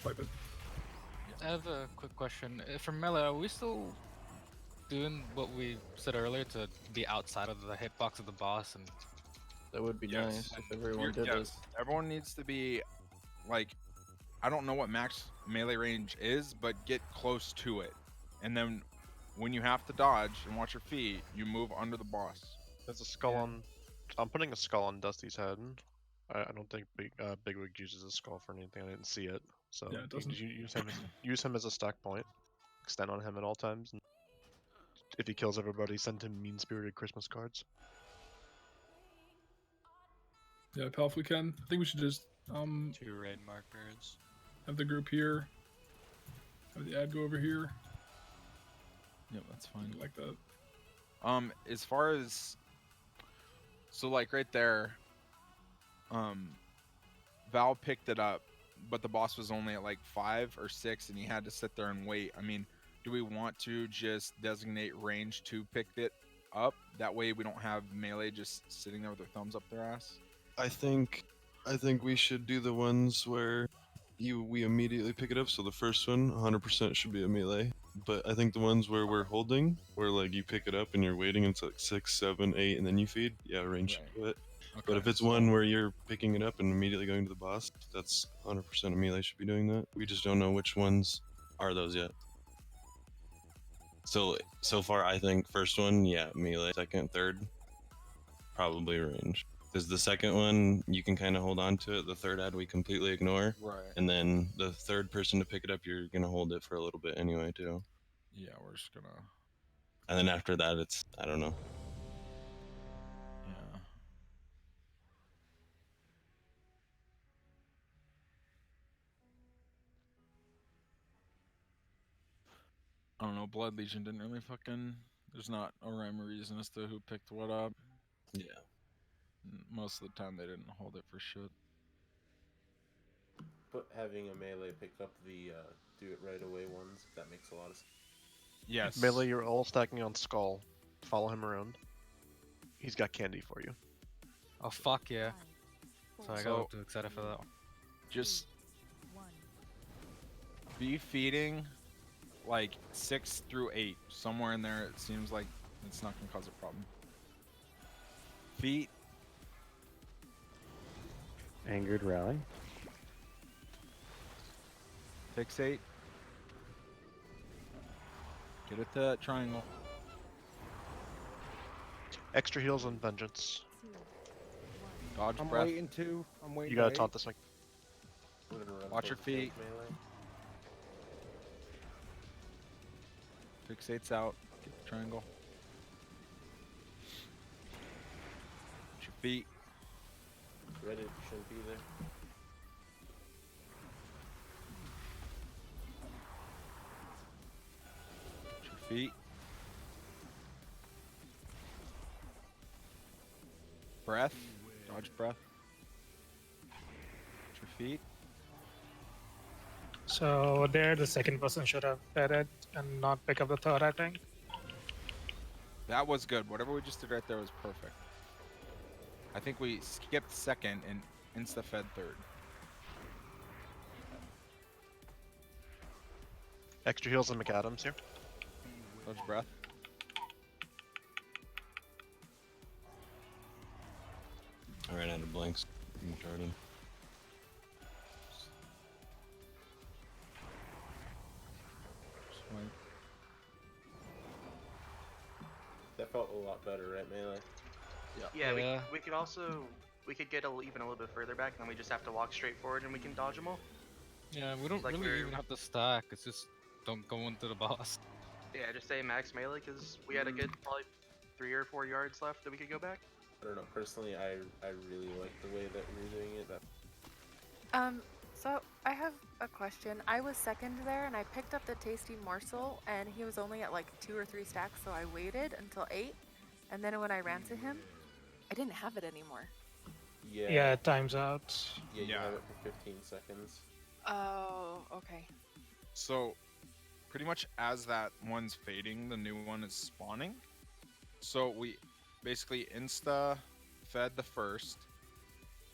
S4: Swipe it.
S13: I have a quick question. For melee, are we still doing what we said earlier to be outside of the hitbox of the boss? And
S3: That would be nice if everyone did
S7: Yes.
S3: this.
S7: Everyone needs to be, like, I don't know what max melee range is, but get close to it. And then when you have to dodge and watch your feet, you move under the boss.
S2: There's a skull on. I'm putting a skull on Dusty's head. I don't think Bigwig uses a skull for anything. I didn't see it. So
S4: Yeah, it doesn't.
S2: you use him as a stack point. Extend on him at all times. And if he kills everybody, send him mean-spirited Christmas cards.
S4: Yeah, pal, if we can. I think we should just
S13: 2 raid markers.
S4: have the group here. Have the ad go over here.
S7: Yep, that's fine.
S4: Like that.
S7: As far as, so like right there, Val picked it up, but the boss was only at like 5 or 6, and he had to sit there and wait. I mean, do we want to just designate range to pick it up? That way we don't have melee just sitting there with their thumbs up their ass.
S21: I think we should do the ones where we immediately pick it up. So the first one, 100% should be a melee. But I think the ones where we're holding, where like you pick it up and you're waiting until like 6, 7, 8, and then you feed, yeah, range should do it. But if it's one where you're picking it up and immediately going to the boss, that's 100% a melee should be doing that. We just don't know which ones.
S14: Are those yet? So far, I think first one, yeah, melee. Second, third, probably range. Because the second one, you can kind of hold on to it. The third ad, we completely ignore.
S7: Right.
S14: And then the third person to pick it up, you're going to hold it for a little bit anyway, too.
S7: Yeah, we're just gonna.
S14: And then after that, it's, I don't know.
S7: Yeah. I don't know. Blood Legion didn't really fucking. There's not a rhyme or reason as to who picked what up.
S14: Yeah.
S7: Most of the time, they didn't hold it for shit.
S6: But having a melee pick up the do it right away ones, that makes a lot of sense.
S7: Yes.
S2: Melee, you're all stacking on Skull. Follow him around. He's got candy for you.
S13: Oh fuck yeah! So I
S7: So-
S13: got too excited for that one.
S7: Just be feeding like 6 through 8. Somewhere in there, it seems like it's not gonna cause a problem. Feet.
S18: Angered rally.
S7: Fixate. Get it to triangle.
S2: Extra heals on Vengeance.
S7: Dodge
S9: I'm
S7: breath.
S9: waiting to. I'm waiting.
S2: You gotta
S9: to
S2: taunt this one.
S6: I'm gonna run
S7: Watch your
S6: full tank
S7: feet.
S6: melee.
S7: Fixate's out. Get the triangle. Watch your feet.
S6: Reddit shouldn't be there.
S7: Watch your feet. Breath. Dodge breath. Watch your feet.
S19: So there, the second person should have fed it and not pick up the third, I think.
S7: That was good. Whatever we just did right there was perfect. I think we skipped second and insta-fed third.
S2: Extra heals on McAdams here.
S7: Dodge breath.
S14: I ran out of blanks. I'm charging.
S7: Swipe.
S6: That felt a lot better, right, melee?
S23: Yeah,
S13: Yeah.
S23: we could also even a little bit further back, and then we just have to walk straight forward, and we can dodge them all.
S13: Yeah, we don't
S23: Like
S13: really
S23: we're-
S13: even have to stack. It's just don't go into the boss.
S23: Yeah, just say max melee, because we had a good probably 3 or 4 yards left that we could go back.
S6: I don't know. Personally, I really like the way that we're doing it. That
S16: So I have a question. I was second there and I picked up the tasty morsel and he was only at like 2 or 3 stacks, so I waited until 8. And then when I ran to him, I didn't have it anymore.
S19: Yeah, it times out.
S6: Yeah, you have it for 15 seconds.
S16: Oh, okay.
S7: So, pretty much as that one's fading, the new one is spawning. So we basically insta-fed the first,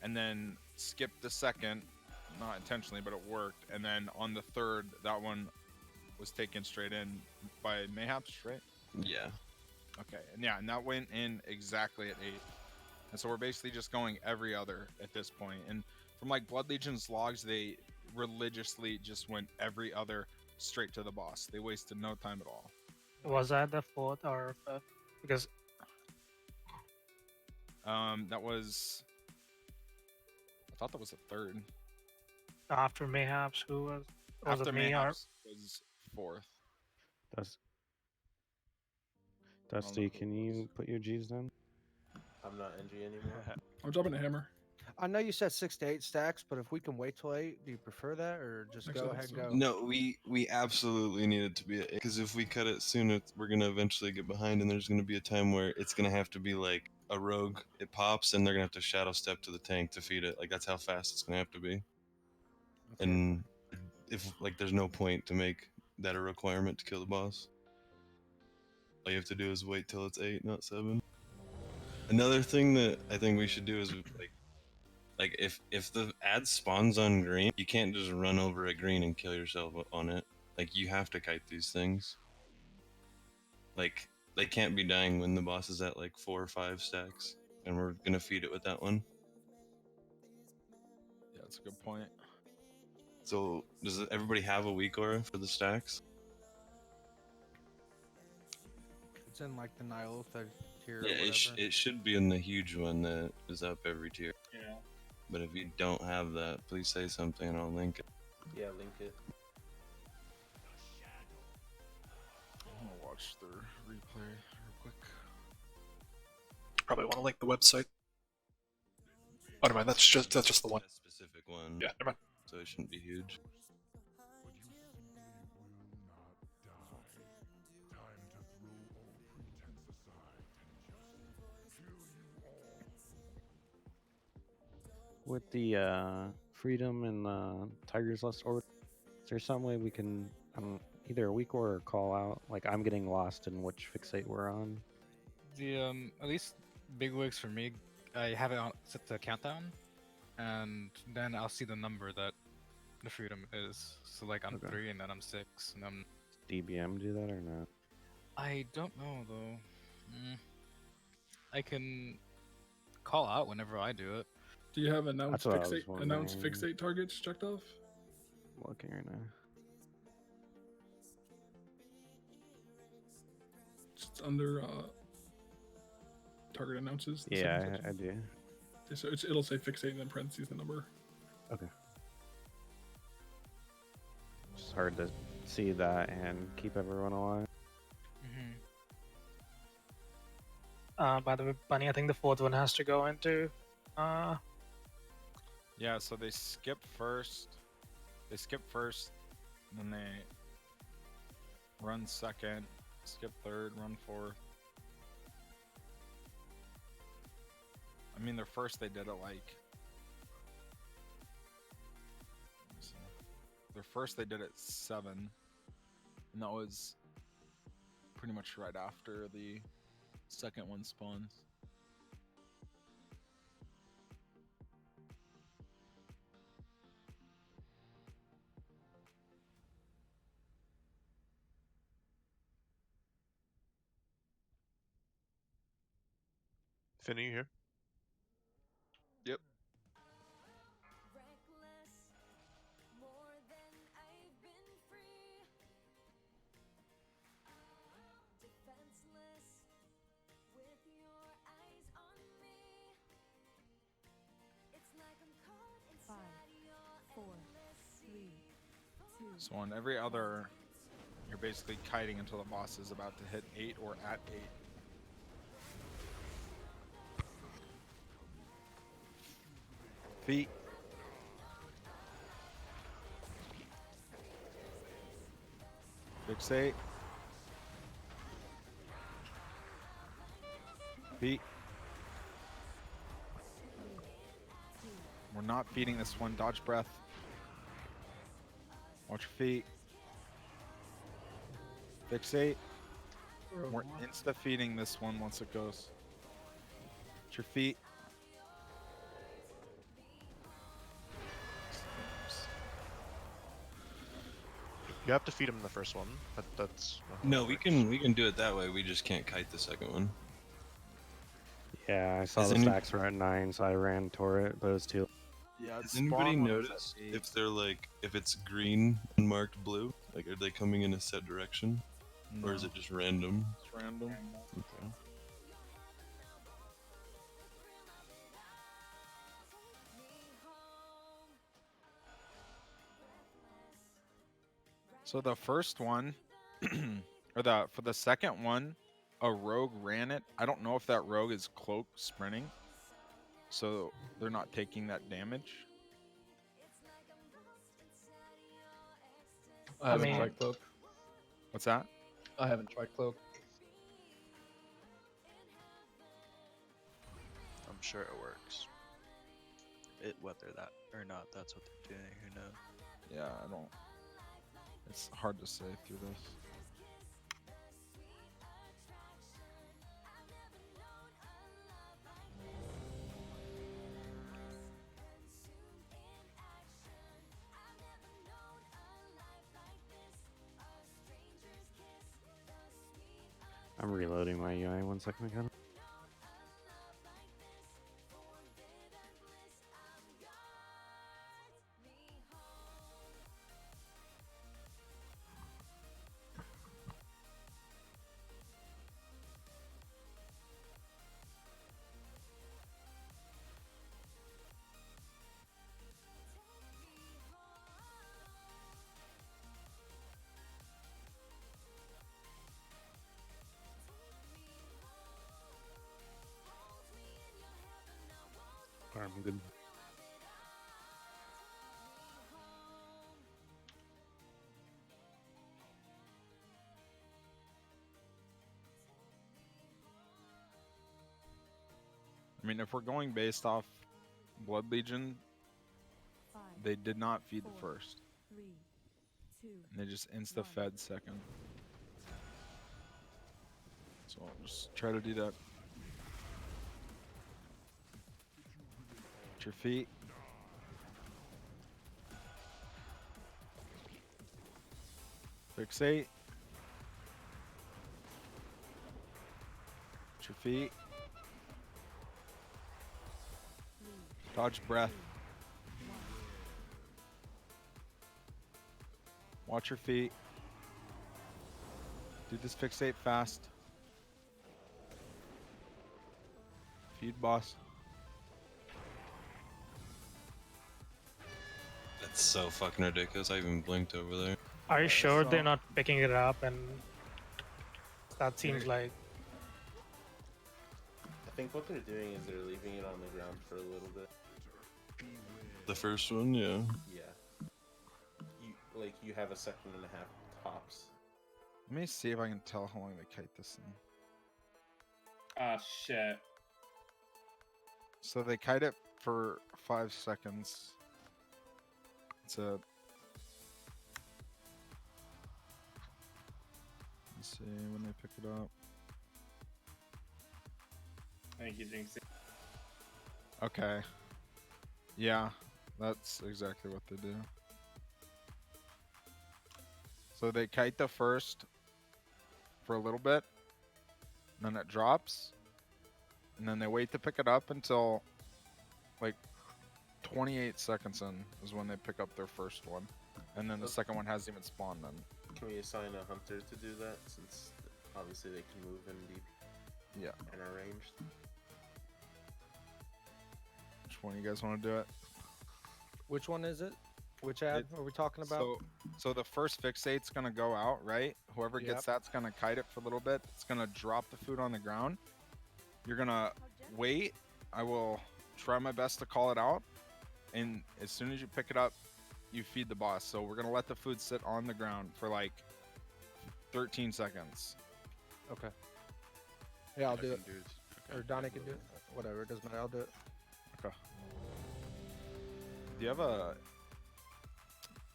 S7: and then skipped the second, not intentionally, but it worked. And then on the third, that one was taken straight in by Mayhaps, right?
S14: Yeah.
S7: Okay, and yeah, and that went in exactly at 8. And so we're basically just going every other at this point. And from like Blood Legion's logs, they religiously just went every other straight to the boss. They wasted no time at all.
S19: Was that the fourth or fifth? Because
S7: That was. I thought that was the third.
S19: after Mayhaps, who was
S7: After
S19: it me or
S7: Mayhaps was 4th.
S18: Dusty, can you put your G's down?
S6: I'm not NG anymore.
S4: I'm dropping a hammer.
S9: I know you said 6 to 8 stacks, but if we can wait till 8, do you prefer that or just
S4: Next
S9: go
S4: up,
S9: ahead and
S4: so-
S9: go?
S14: No, we absolutely need it to be because if we cut it sooner, we're gonna eventually get behind, and there's gonna be a time where it's gonna have to be like a rogue. It pops, and they're gonna have to shadow step to the tank to feed it. Like that's how fast it's gonna have to be. And if like, there's no point to make that a requirement to kill the boss. All you have to do is wait till it's 8, not 7. Another thing that I think we should do is like if the ad spawns on green, you can't just run over a green and kill yourself on it. Like you have to kite these things. Like they can't be dying when the boss is at like 4 or 5 stacks, and we're gonna feed it with that one.
S7: Yeah, that's a good point.
S14: So does everybody have a weak aura for the stacks?
S9: It's in like the Nihil thing. tier
S14: Yeah,
S9: or whatever.
S14: it should be in the huge one that is up every tier.
S1: Yeah.
S14: But if you don't have that, please say something and I'll link it.
S6: Yeah, link it.
S7: I'm gonna watch the replay real quick.
S12: Probably want to link the website. Oh, never mind. That's just the one.
S14: That specific one.
S12: Yeah, never mind.
S14: So it shouldn't be huge.
S18: With the freedom and the Tiger's Lust order, is there some way we can either a week or call out? Like I'm getting lost in which fixate we're on.
S13: The at least big wigs for me, I have it on set to countdown, and then I'll see the number that the freedom is. So like I'm 3 and then I'm 6 and I'm.
S18: DBM do that or not?
S13: I don't know though. I can call out whenever I do it.
S4: Do you have announced
S18: That's what I was
S4: announced
S18: wondering.
S4: fixate targets checked off?
S18: I'm looking right now.
S4: It's under target announces. the
S18: Yeah,
S4: second
S18: I do.
S4: section. So it'll say fixate and then parentheses the number.
S18: Okay. It's hard to see that and keep everyone alive.
S19: By the way, Bunny, I think the fourth one has to go into.
S7: Yeah, so they skip first. They skip first, then they run second, skip third, run fourth. I mean, their first they did it like. Let me see. Their first they did it 7, and that was pretty much right after the second one spawns.
S2: Finn, are you here?
S7: Yep.
S22: Five, four, three, two.
S7: So on every other, you're basically kiting until the boss is about to hit 8 or at 8. Feet. Fixate. Feet. We're not feeding this one. Dodge breath. Watch your feet. Fixate. We're insta feeding this one once it goes. Watch your feet.
S2: You have to feed him in the first one. That's
S14: No, we can do it that way. We just can't kite the second one.
S18: Yeah, I saw
S14: Does
S18: the
S14: any-
S18: stacks were at 9, so I ran toward it, but it was too.
S7: Yeah,
S14: Does anybody notice if they're like, if it's green and marked blue, like are they coming in a set direction? Or is
S7: No.
S14: it just random?
S7: It's random.
S14: Okay.
S7: So the first one, or for the second one, a rogue ran it. I don't know if that rogue is cloak sprinting, so they're not taking that damage.
S3: I haven't
S19: mean-
S3: tried cloak.
S7: What's that?
S3: I haven't tried cloak.
S10: I'm sure it works. Whether that or not, that's what they're doing. Who knows?
S7: Yeah, I don't. It's hard to say through this.
S18: I'm reloading my UI. 1 second, I got it. I'm good.
S7: I mean, if we're going based off Blood Legion, they did not feed the first.
S22: 3, 2,
S7: And they just insta-fed second. So I'll just try to do that. At your feet. Fixate. At your feet. Dodge breath. Watch your feet. Do this fixate fast. Feed boss.
S14: That's so fucking ridiculous. I even blinked over there.
S19: Are you sure they're not picking it up? And that seems like
S6: I think what they're doing is they're leaving it on the ground for a little bit.
S21: The first one, yeah.
S6: Yeah. You have a second and a half tops.
S7: Let me see if I can tell how long they kite this thing.
S1: Ah, shit.
S7: So they kite it for 5 seconds. It's a... Let's see when they pick it up.
S1: I think you jinxed it.
S7: Okay. Yeah, that's exactly what they do. So they kite the first for a little bit, and then it drops, and then they wait to pick it up until like 28 seconds in is when they pick up their first one, and then the second one hasn't even spawned then.
S6: Can we assign a hunter to do that, since obviously they can move in deep?
S7: Yeah.
S6: And are ranged.
S7: Which one you guys want to do it?
S9: Which one is it? Which ad are we talking about?
S7: So the first fixate's gonna go out, right? Whoever gets that's gonna kite it for a little bit. It's gonna drop the food on the ground. You're gonna wait. I will try my best to call it out, and as soon as you pick it up, you feed the boss. So we're gonna let the food sit on the ground for like 13 seconds.
S9: Okay. Yeah, I'll do it.
S20: Okay.
S9: Or Donnie can do it. Whatever, it doesn't matter. I'll do it.
S7: Okay. Do you have a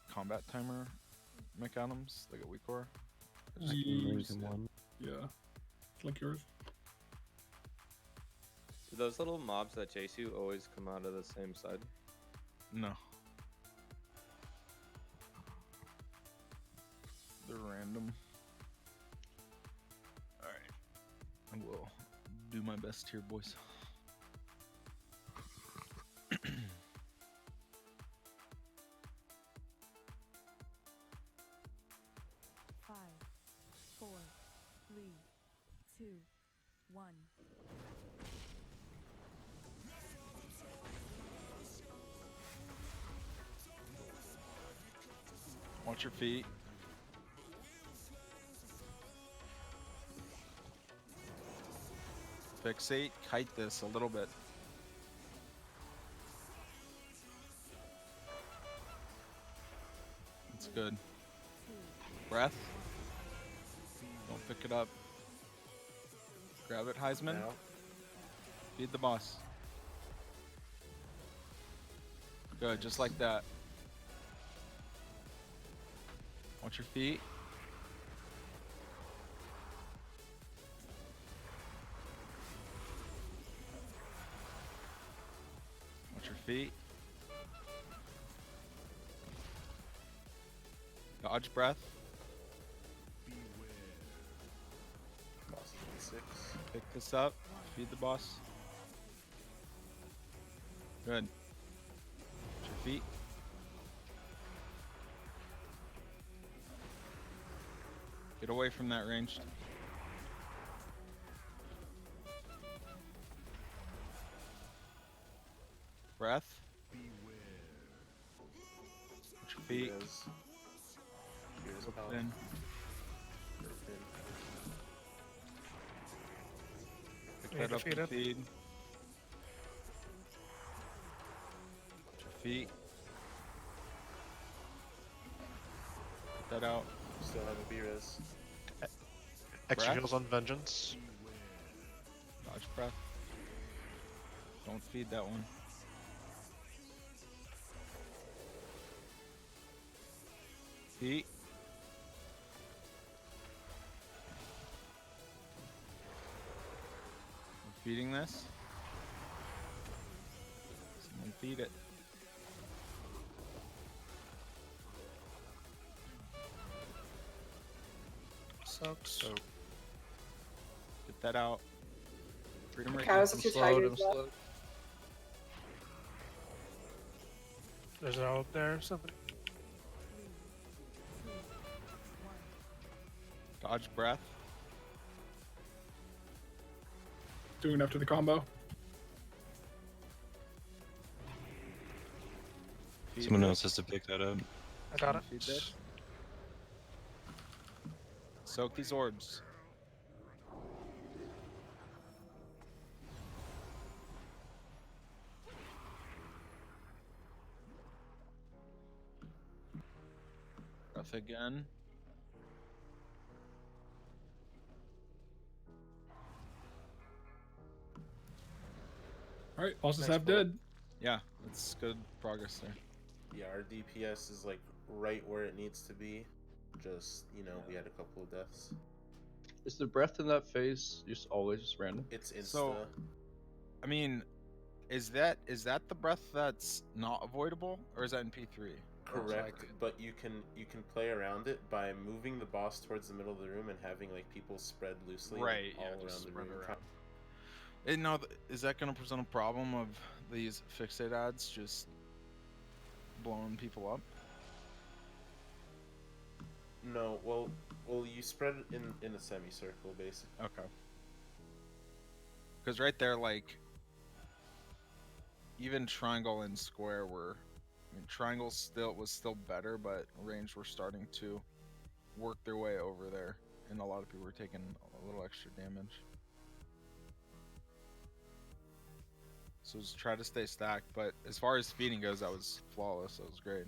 S7: combat timer, McAdams, like a weak core?
S4: Yeah. Like yours.
S5: Do those little mobs that chase you always come out of the same side?
S7: No. They're random. Alright. I will do my best here, boys.
S22: 5, 4, 3, 2, 1.
S7: Watch your feet. Fixate, kite this a little bit. That's good. Breath. Don't pick it up. Grab it, Heisman. Feed the boss. Good, just like that. Watch your feet. Watch your feet. Dodge breath.
S6: Boss is 6.
S7: Pick this up. Feed the boss. Good. Watch your feet. Get away from that ranged. Breath. Watch your feet. Hook in. Pick that up and feed. Feet. Get that out.
S6: Still have a B-res.
S2: Extra
S7: Breath.
S2: heals on Vengeance.
S7: Dodge breath. Don't feed that one. Feet. I'm feeding this. Someone feed it.
S19: Sucks.
S7: So get that out. Freedom rate.
S8: Cows to tigers left.
S19: There's an out there. Somebody.
S7: Dodge breath.
S4: Doing after the combo.
S14: Someone else has to pick that up.
S19: I got it.
S7: Feed this. Soak these orbs. Breath again.
S4: All right, bosses
S6: Nice
S4: have
S6: pull.
S4: dead.
S7: Yeah, that's good progress there.
S6: Yeah, our DPS is like right where it needs to be. Just, you know, we had a couple of deaths.
S3: Is the breath in that phase just always just random?
S6: It's insta.
S7: So, I mean, is that the breath that's not avoidable, or is that in P3?
S6: Correct, but you can play around it by moving the boss towards the middle of the room and having like people spread loosely
S7: Right,
S6: all
S7: yeah,
S6: around
S7: just
S6: the
S7: spread
S6: room.
S7: around. Now, is that going to present a problem of these fixate ads just blowing people up?
S6: No, well, you spread it in a semicircle, basically.
S7: Okay. Because right there, like, even triangle and square were, I mean, triangle was still better, but range were starting to work their way over there, and a lot of people were taking a little extra damage. So just try to stay stacked, but as far as feeding goes, that was flawless. That was great.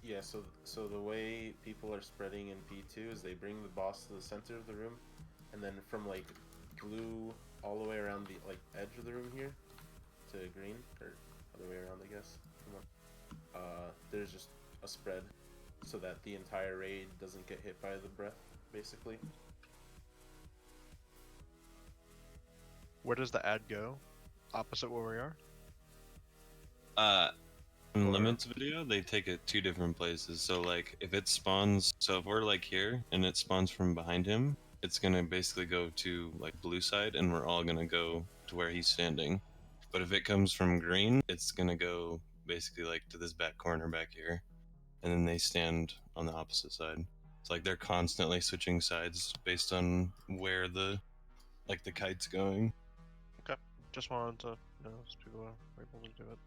S6: Yeah, so the way people are spreading in P2 is they bring the boss to the center of the room, and then from like blue all the way around the like edge of the room here to green, or other way around, I guess. Come on. There's just a spread so that the entire raid doesn't get hit by the breath, basically.
S2: Where does the ad go? Opposite where we are?
S14: In Limit's video, they take it 2 different places. So like, if it spawns, so if we're like here and it spawns from behind him, it's gonna basically go to like blue side, and we're all gonna go to where he's standing. But if it comes from green, it's gonna go basically like to this back corner back here, and then they stand on the opposite side. It's like they're constantly switching sides based on where the kite's going.
S2: Okay. Just wanted to know if people are able to do it.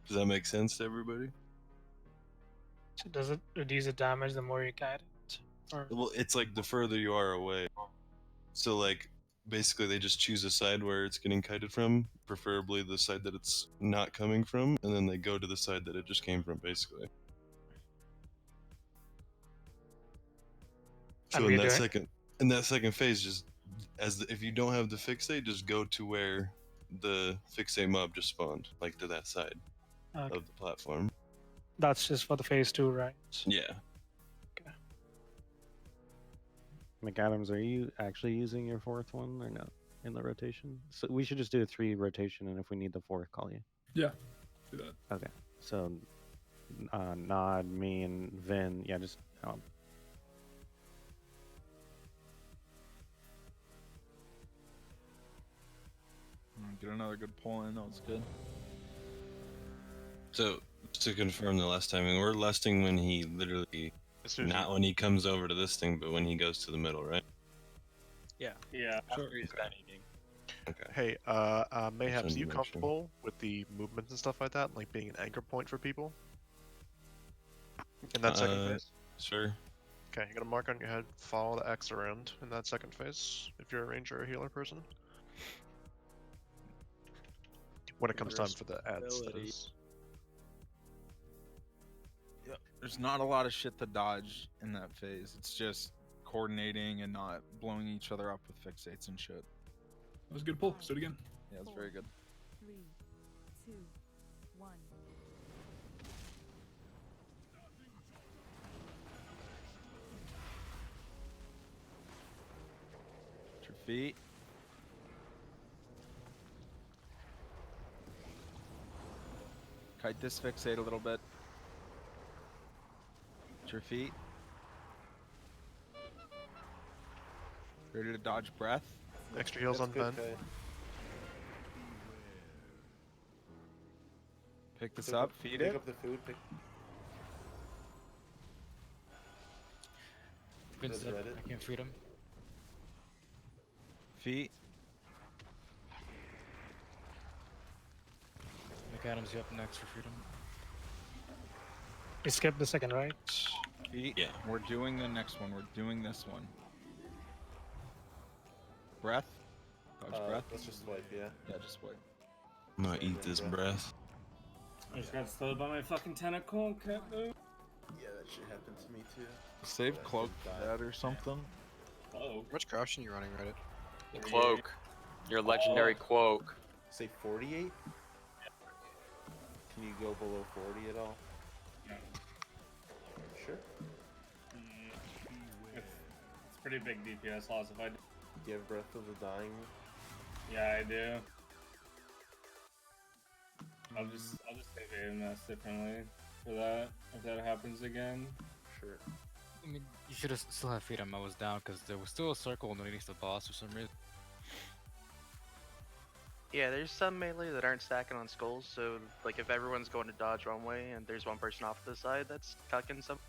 S14: Does that make sense to everybody?
S19: So does it reduce the damage the more you kite it? Or...
S14: Well, it's like the further you are away. So like, basically they just choose a side where it's getting kited from, preferably the side that it's not coming from, and then they go to the side that it just came from, basically. So in that second phase, just if you don't have the fixate, just go to where the fixate mob just spawned, like to that side of the platform.
S19: That's just for the phase 2, right?
S14: Yeah.
S18: McAdams, are you actually using your 4th one or no in the rotation? So we should just do a 3 rotation, and if we need the 4th, call you.
S4: Yeah, do that.
S18: Okay. So, Nod, me, and Vin. Yeah, just.
S7: Get another good pull in. That was good.
S14: So to confirm the last timing, we're lusting when he literally, not when he comes over to this thing, but when he goes to the middle, right?
S10: Yeah.
S1: Yeah.
S10: After he's done eating.
S14: Okay.
S2: Hey, Mayhaps,
S14: wanted
S2: are you
S14: to make
S2: comfortable with the movements and stuff like that, like being an anchor point for people? In that second phase?
S14: Sure.
S2: Okay, you're gonna mark on your head, follow the X around in that second phase, if you're a ranger or a healer person. when it comes time for the ads. That
S10: Ability.
S2: is.
S7: Yeah, there's not a lot of shit to dodge in that phase. It's just coordinating and not blowing each other up with fixates and shit.
S4: That was a good pull. Let's do it again.
S7: Yeah, it's very good.
S22: 3, 2, 1.
S7: At your feet. Kite this fixate a little bit. At your feet. Ready to dodge breath.
S2: Extra heals on Ben.
S7: Pick this up, feed it.
S6: Pick up the food.
S13: Vince,
S6: Does Reddit?
S13: I can't feed him.
S7: Feet.
S13: McAdams, you up next for freedom.
S19: You skipped the second, right?
S7: Feet. Yeah. We're doing the next one. We're doing this one. Breath. Dodge breath.
S6: Let's just swipe, yeah.
S7: Yeah, just swipe.
S14: I'm gonna eat this breath.
S1: I just got slowed by my fucking tentacle. Can't move.
S6: Yeah, that shit happened to me too.
S7: Save cloak for that or something.
S1: Oh.
S11: How much crouching you running, Reddit?
S8: The cloak. Your legendary cloak.
S6: Say 48? Can you go below 40 at all?
S1: No.
S6: Sure.
S1: It's pretty big DPS loss if I do.
S6: Do you have Breath of the Dying?
S1: Yeah, I do. I'll just save AMS differently for that if that happens again.
S6: Sure.
S13: I mean, you should have still have freedom. I was down because there was still a circle underneath the boss for some reason.
S23: Yeah, there's some melee that aren't stacking on skulls, so like if everyone's going to dodge one way and there's one person off to the side that's cucking some.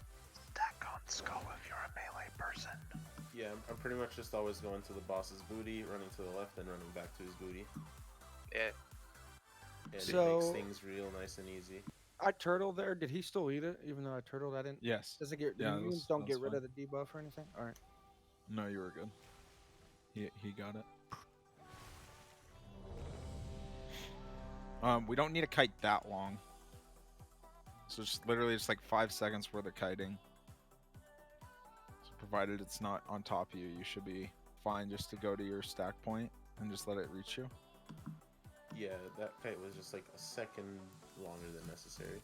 S12: Stack on skull if you're a melee person.
S6: Yeah, I'm pretty much just always going to the boss's booty, running to the left, and running back to his booty.
S23: Yeah.
S6: And
S9: So-
S6: it makes things real nice and easy.
S9: I turtle there. Did he still eat it? Even though I turtled, I didn't.
S7: Yes.
S9: Does it get?
S7: Yeah,
S9: Yeah,
S7: that's-
S9: don't
S7: that's
S9: get rid
S7: fine.
S9: of the debuff or anything. All right.
S7: No, you were good. He got it. We don't need a kite that long. So just literally just like 5 seconds worth of kiting. So provided it's not on top of you, you should be fine just to go to your stack point and just let it reach you.
S6: Yeah, that kite was just like a second longer than necessary.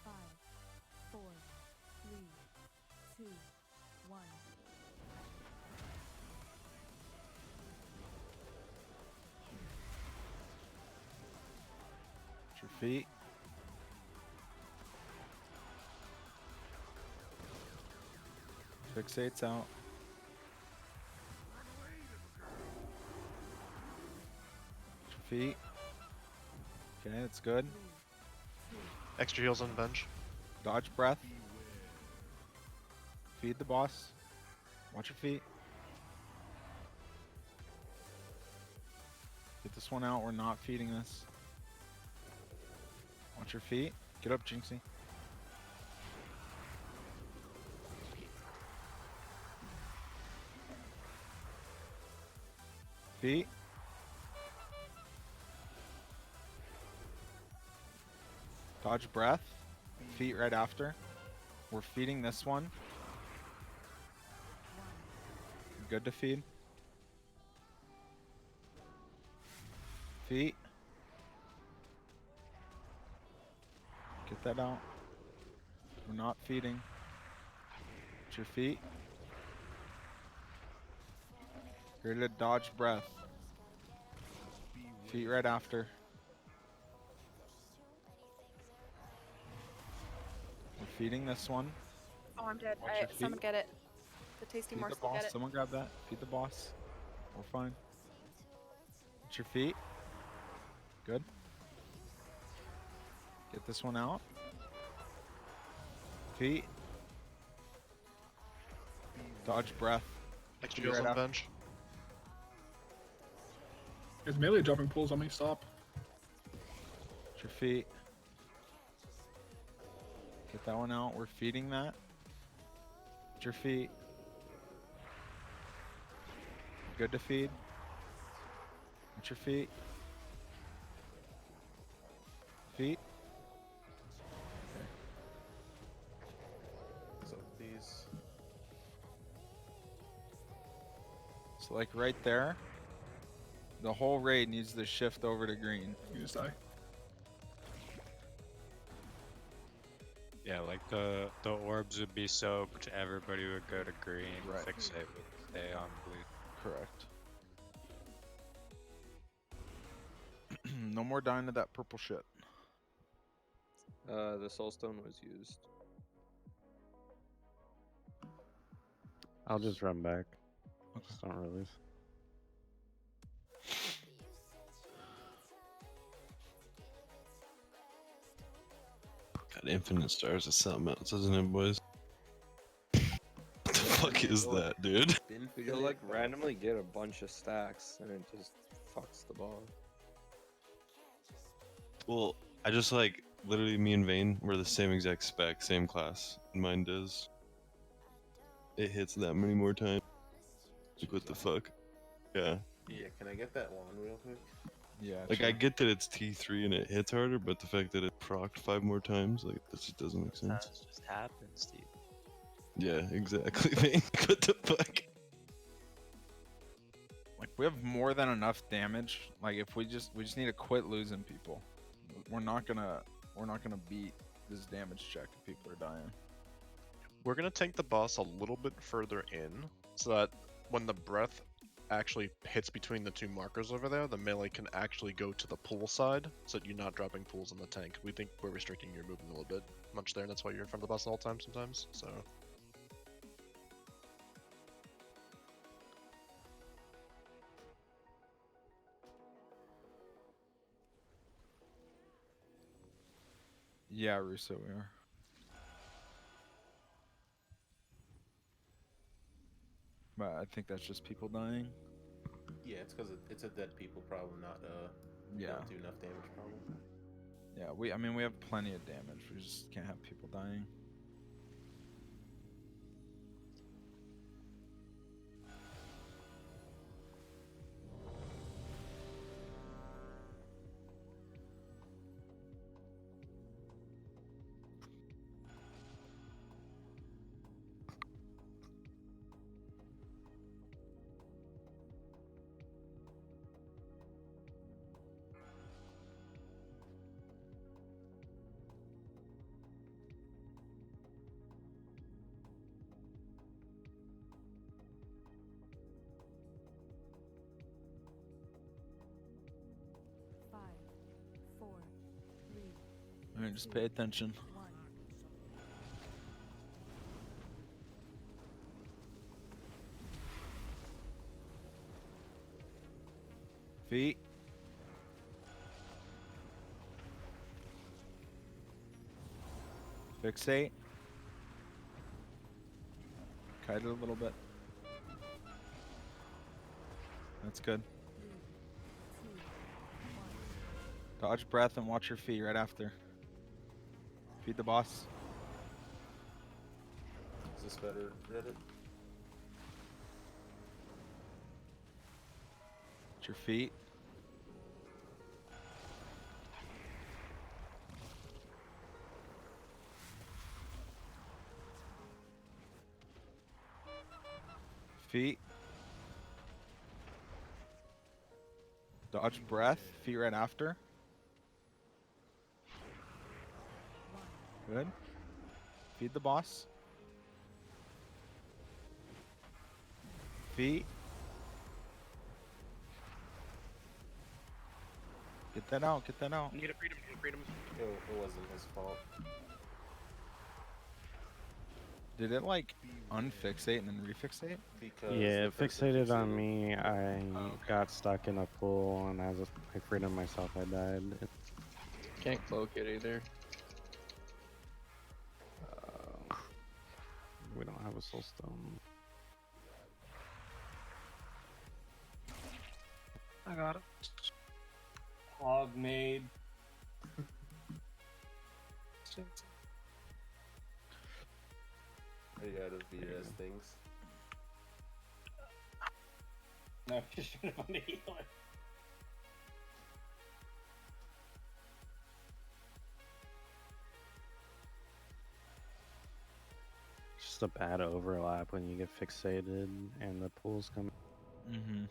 S22: Five, 4, 3, 2, 1.
S7: At your feet. Fixates out. At your feet. Okay, that's good.
S2: Extra heals on bench.
S7: Dodge breath. Feed the boss. Watch your feet. Get this one out. We're not feeding this. Watch your feet. Get up, Jinxie. Feet. Dodge breath. Feet right after. We're feeding this one. Good to feed. Feet. Get that out. We're not feeding. At your feet. Ready to dodge breath. Feet right after. We're feeding this one.
S16: Oh, I'm dead.
S7: Watch your
S16: Someone
S7: feet.
S16: get it. The tasty
S7: Feed the
S16: morsel,
S7: boss.
S16: get it.
S7: Someone grab that. Feed the boss. We're fine. At your feet. Good. Get this one out. Feet. Dodge breath.
S2: Extra
S7: Feet
S2: heals on
S7: after.
S2: bench.
S4: There's melee dropping pulls on me. Stop.
S7: At your feet. Get that one out. We're feeding that. At your feet. good to feed? What's your feet? Feet?
S6: So these.
S7: So like right there, the whole raid needs to shift over to green.
S4: You just die.
S10: Yeah, like the orbs would be soaked, everybody would go to green,
S7: Right.
S10: fixate would stay on blue.
S7: Correct. No more dying to that purple shit.
S5: The soulstone was used.
S18: I'll just run back. Just don't release.
S14: God, infinite stars is something else, isn't it, boys? What the fuck is that, dude?
S5: You'll like randomly get a bunch of stacks and it just fucks the ball.
S14: Well, I just like literally me and Vane were the same exact spec, same class, and mine does. It hits that many more times. Like, what the fuck? Yeah.
S6: Yeah, can I get that wand real quick?
S7: Yeah.
S14: Like, I get that it's T3 and it hits harder, but the fact that it procced 5 more times, like, that just doesn't make sense.
S10: That just happens, Steve.
S14: Yeah, exactly, Vane. What the fuck?
S7: Like we have more than enough damage. Like if we just need to quit losing people. We're not gonna beat this damage check if people are dying.
S2: We're gonna tank the boss a little bit further in, so that when the breath actually hits between the two markers over there, the melee can actually go to the pool side, so that you're not dropping pools in the tank. We think we're restricting your movement a little bit much there, and that's why you're in front of the boss all the time sometimes, so...
S7: Yeah, Russo, we are. But I think that's just people dying.
S6: Yeah, it's because it's a dead people problem, not
S7: Yeah.
S6: don't do enough damage problem.
S7: Yeah, I mean we have plenty of damage. We just can't have people dying. Alright, just pay attention. Feet. Fixate. Kite it a little bit. That's good. Dodge breath and watch your feet right after. Feed the boss.
S6: Is this better, Reddit?
S7: Watch your feet. Feet. Dodge breath. Feet right after. Good. Feed the boss. Feet. Get that out, get that out.
S23: Need a freedom, need a freedom.
S6: It wasn't his fault.
S7: Did it like unfixate and then refixate?
S6: Because
S18: Yeah, it fixated on me. I got stuck in a pool, and as I freed myself, I died.
S3: Can't cloak it either.
S18: We don't have a soul stone.
S19: I got it.
S1: Hog made.
S6: Are you out of BS things?
S1: No, you should have on the healer.
S18: Just a bad overlap when you get fixated and the pools come.
S7: Mm-hmm.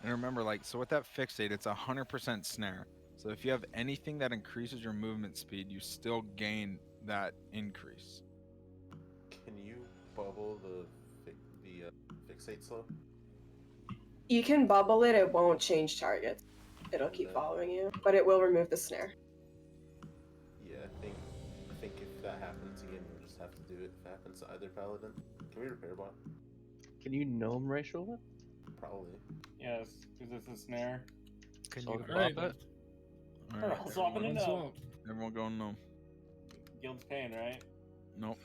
S7: And remember, like, so with that fixate, it's 100% snare. So if you have anything that increases your movement speed, you still gain that increase.
S6: Can you bubble the fixate slow?
S15: You can bubble it, it won't change targets. It'll keep
S6: Okay.
S15: following you, but it will remove the snare.
S6: Yeah, I think if that happens again, we'll just have to do it. If it happens to either paladin, can we repair bot?
S3: Can you gnome ratio it?
S6: Probably.
S1: Yes, because it's a snare.
S11: Can
S3: So
S11: you
S3: Alright.
S11: bop it?
S1: We're all swapping it now.
S7: Everyone going no.
S1: Guild's paying, right?
S7: Nope.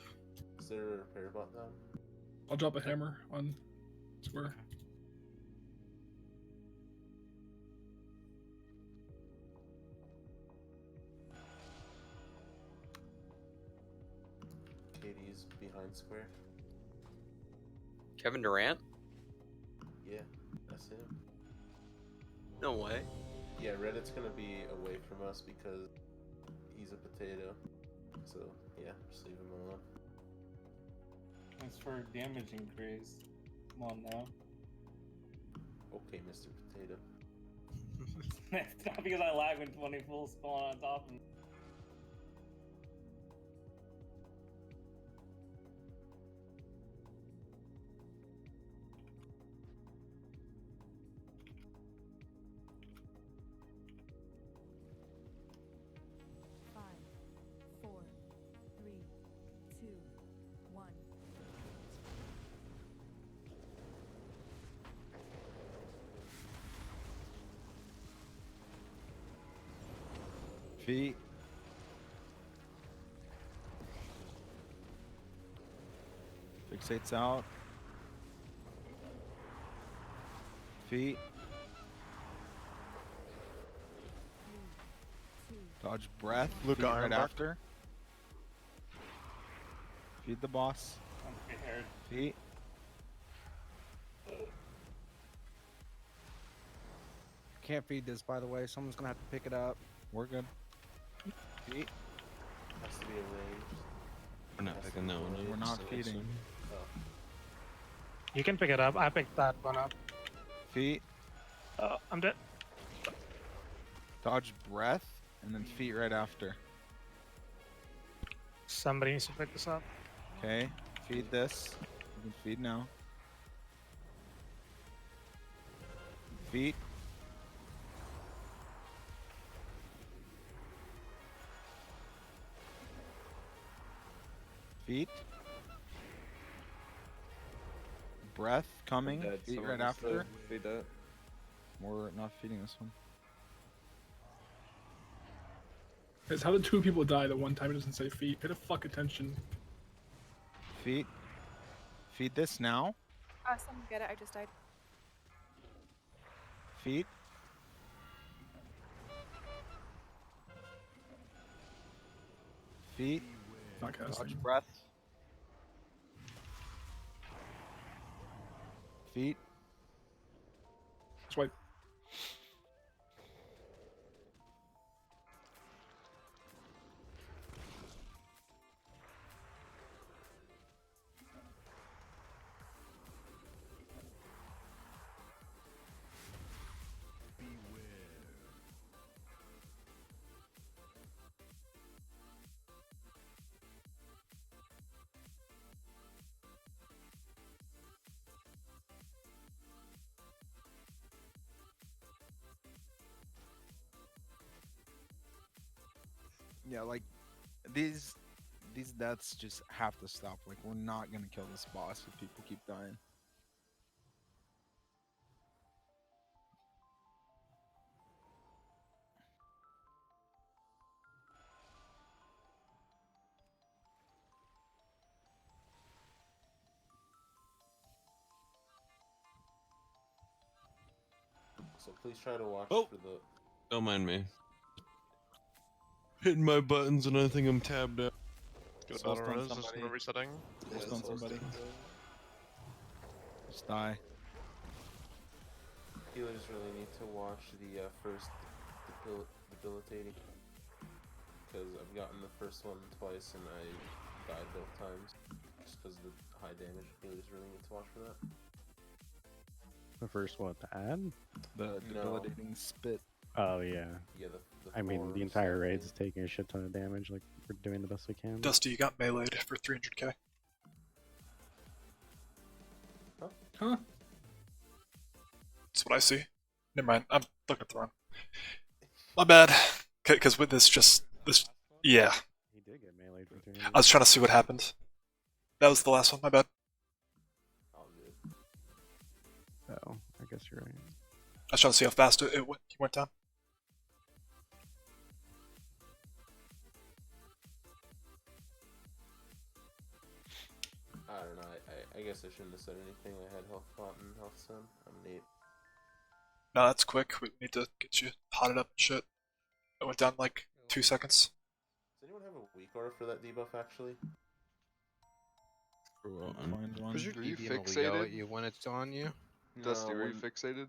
S6: Is there a repair bot down?
S4: I'll drop a hammer on square.
S6: Katie's behind square.
S8: Kevin Durant?
S6: Yeah, that's him.
S8: No way.
S6: Yeah, Reddit's gonna be away from us because he's a potato. So, yeah, just leave him alone.
S1: It's for damage increase. Come on now.
S6: Okay, Mr. Potato.
S1: It's not because I lag when 20 full spawn on top of me.
S22: Five, four, three, two, one.
S7: Feet. Fixates out. Feet. Dodge breath.
S2: Luca
S7: Feet right
S2: Ironbark.
S7: after. Feed the boss.
S1: I'm scared.
S7: Feet.
S9: Can't feed this, by the way. Someone's gonna have to pick it up.
S7: We're good. Feet.
S6: Has to be arranged.
S14: We're not picking that one up.
S7: We're not
S14: so
S7: feeding.
S6: Oh.
S19: You can pick it up. I picked that one up.
S7: Feet.
S19: I'm dead.
S7: Dodge breath. And then feet right after.
S19: Somebody needs to pick this up.
S7: Okay. Feed this. You can feed now. Feet. Feet. Breath coming.
S5: Dead.
S7: Feet
S5: Someone
S7: right
S5: needs to
S7: after.
S5: Feed that.
S7: We're not feeding this one.
S4: Guys, how did two people die the one time it doesn't say feet? Pay the fuck attention.
S7: Feet. Feed this now.
S16: Awesome, get it. I just died.
S7: Feet. Feet.
S4: Not casting.
S7: Dodge breath. Feet.
S4: Swipe.
S7: Yeah, like these deaths just have to stop. Like we're not gonna kill this boss if people keep dying.
S6: So please try to watch
S14: Oh.
S6: for the.
S14: Don't mind me. Hitting my buttons and I think I'm tabbed out.
S2: Get a
S7: Soul
S2: battle
S7: stone
S2: res, just
S7: somebody.
S2: no resetting.
S7: Soul stone somebody. Just die.
S6: Healers really need to watch the first debilitating. Because I've gotten the first one twice and I died both times. Just because of the high damage. Healers really need to watch for that.
S18: The first what? The ad?
S7: The debilitating spit.
S18: Oh yeah.
S6: Yeah.
S18: I mean, the entire raid's taking a shit ton of damage. Like we're doing the best we can.
S12: Dusty, you got meleeed for 300k.
S4: Huh?
S12: That's what I see. Never mind, I'm looking at the wrong. My bad. Because with this, yeah.
S18: He did get meleeed for 300.
S12: I was trying to see what happened. That was the last one. My bad.
S18: Oh, I guess you're right.
S12: I was trying to see how fast he went down.
S6: I don't know. I guess I shouldn't have said anything. I had health pot and health sun. I'm an 8.
S12: No, that's quick. We need to get you potted up and shit. It went down in like 2 seconds.
S6: Does anyone have a weak aura for that debuff actually?
S7: Find one.
S11: Because you're
S17: Were you
S11: DBing will yell at
S17: fixated?
S11: you when it's on you.
S17: Dusty,
S6: No,
S17: were you fixated?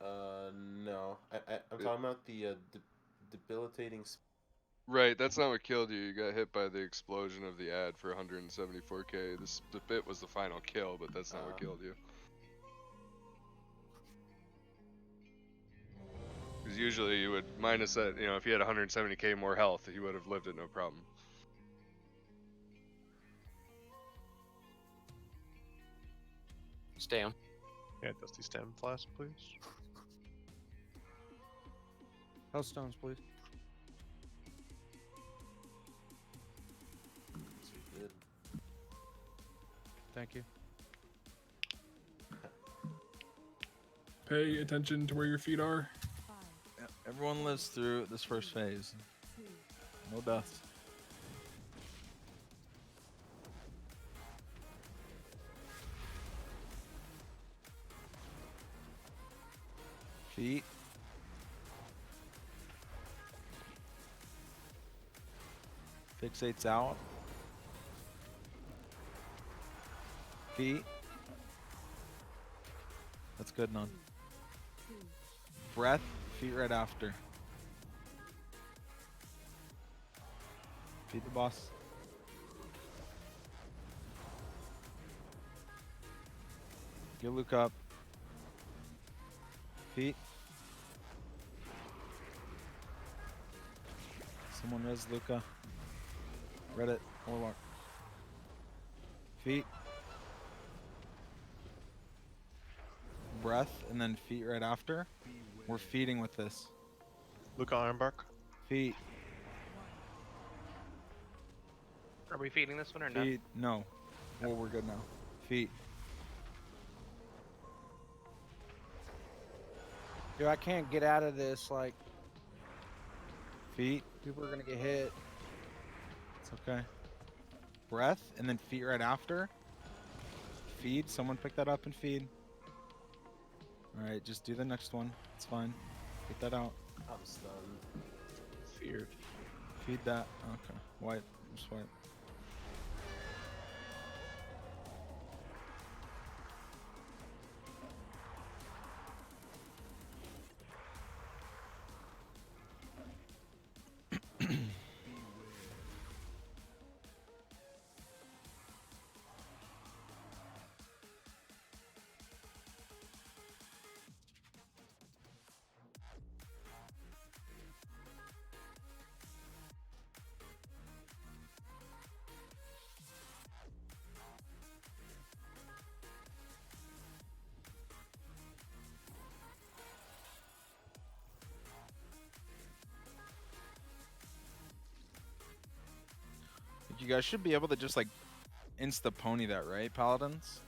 S6: No. I'm talking about the debilitating.
S17: Right, that's not what killed you. You got hit by the explosion of the ad for 174k. The bit was the final kill, but that's not what killed you. Because usually you would minus that, you know, if you had 170k more health, you would have lived it no problem.
S5: Stam.
S2: Yeah, Dusty stem flask, please.
S9: Hellstones, please.
S6: Good.
S9: Thank you.
S4: Pay attention to where your feet are.
S7: Everyone lives through this first phase. No deaths. Feet. Fixates out. Feet. That's good, none. Breath, feet right after. Feed the boss. Get Luke up. Feet. Someone res Luca. Reddit. Warlock. Feet. Breath, and then feet right after. We're feeding with this.
S2: Luca Ironbark.
S7: Feet.
S23: Are we feeding this one or not?
S7: Feet. No. Well, we're good now. Feet.
S9: Dude, I can't get out of this. Like,
S7: Feet.
S9: people are gonna get hit.
S7: It's okay. Breath, and then feet right after. Feed. Someone pick that up and feed. Alright, just do the next one. It's fine. Get that out.
S6: I'm stunned.
S2: Feared.
S7: Feed that. Okay. Wipe. Just wipe. You guys should be able to just like insta pony that, right, Paladins?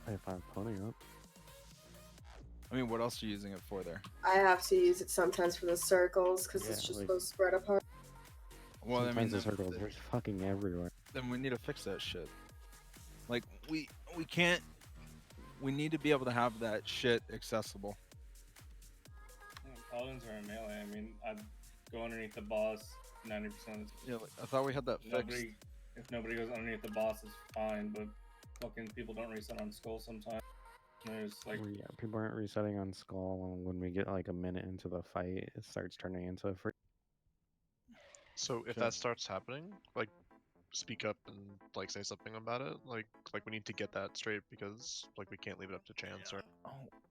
S18: If I'm pony up.
S7: I mean, what else are you using it for there?
S15: I have to use it sometimes for the circles because it's just
S18: like-
S15: so spread apart.
S7: Well, I mean,
S18: Sometimes the
S7: then,
S18: circles are fucking everywhere.
S7: then we need to fix that shit. Like, we can't. We need to be able to have that shit accessible.
S1: Paladins are in melee. I mean, I'd go underneath the boss 90% of the time.
S7: Yeah, like, I thought we had that fixed.
S1: If nobody goes underneath the boss, it's fine, but fucking people don't reset on skull sometimes. There's like
S18: Yeah, people aren't resetting on skull, and when we get like a minute into the fight, it starts turning into a free.
S2: So if that starts happening, like, speak up and like say something about it. Like we need to get that straight because like we can't leave it up to chance. Or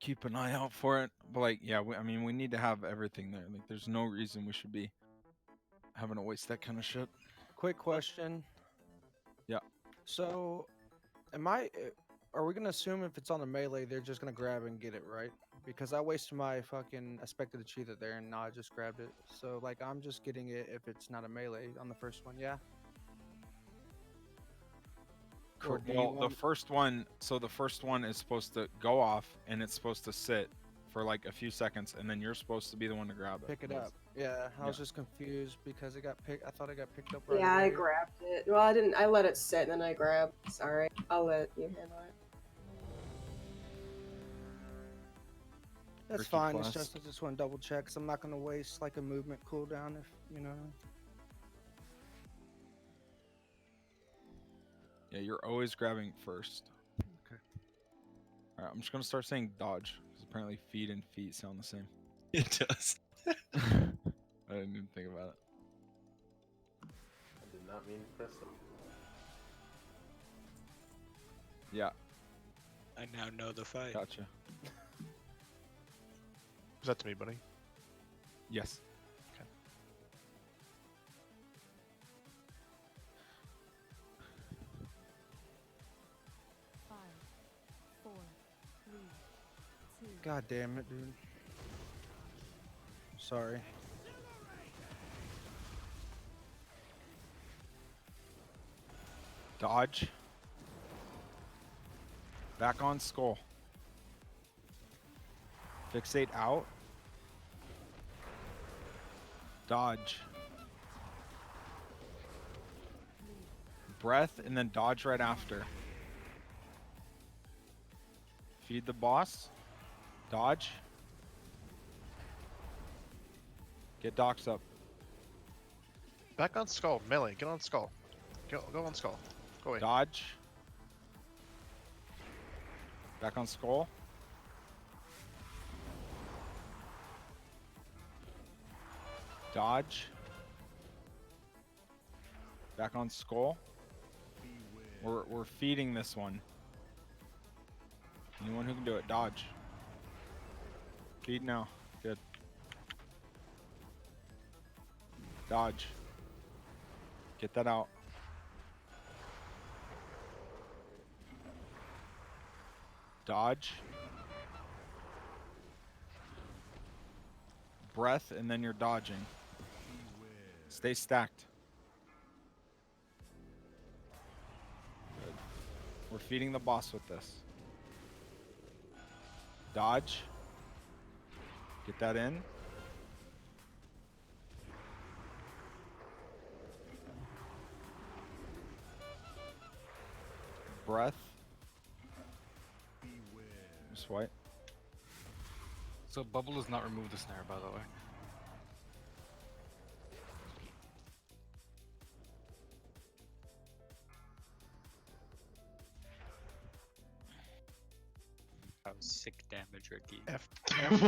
S7: Keep an eye out for it. But like, yeah, I mean, we need to have everything there. Like, there's no reason we should be having to waste that kind of shit.
S9: Quick question.
S7: Yeah.
S9: So, are we gonna assume if it's on a melee, they're just gonna grab and get it, right? Because I wasted my fucking expected achievement there, and now I just grabbed it. So, like, I'm just getting it if it's not a melee on the first one, yeah? Or do you
S7: Well, the
S9: want-
S7: first one, so the first one is supposed to go off and it's supposed to sit for like a few seconds, and then you're supposed to be the one to grab it.
S9: Pick it up. Yeah, I was just confused because it got picked. I thought it got picked up right
S15: Yeah, I
S9: away.
S15: grabbed it. Well, I didn't. I let it sit and then I grabbed. Sorry. I'll let you handle it.
S9: That's
S7: Ricky
S9: fine. It's
S7: Plus.
S9: just I just want to double check because I'm not gonna waste like a movement cooldown if you know.
S7: Yeah, you're always grabbing first.
S9: Okay.
S7: Alright, I'm just gonna start saying dodge, because apparently feed and feet sound the same.
S14: It does.
S7: I didn't even think about it.
S6: I did not mean to press them.
S7: Yeah.
S10: I now know the fight.
S7: Gotcha.
S2: is that to me, buddy?
S7: Yes.
S2: Okay.
S22: Five, four, three, two.
S9: God damn it, dude. Sorry.
S7: Dodge. Back on skull. Fixate out. Dodge. Breath and then dodge right after. Feed the boss. Dodge. Get docs up.
S2: Back on skull, melee. Get on skull. Go on skull. Go away.
S7: Dodge. Back on skull. Dodge. Back on skull. We're feeding this one. Anyone who can do it, dodge. Feed now. Good. Dodge. Get that out. Dodge. Breath, and then you're dodging. Stay stacked. Good. We're feeding the boss with this. Dodge. Get that in. Breath. Swipe.
S12: So bubble does not remove the snare, by the way.
S10: That was sick damage, Ricky.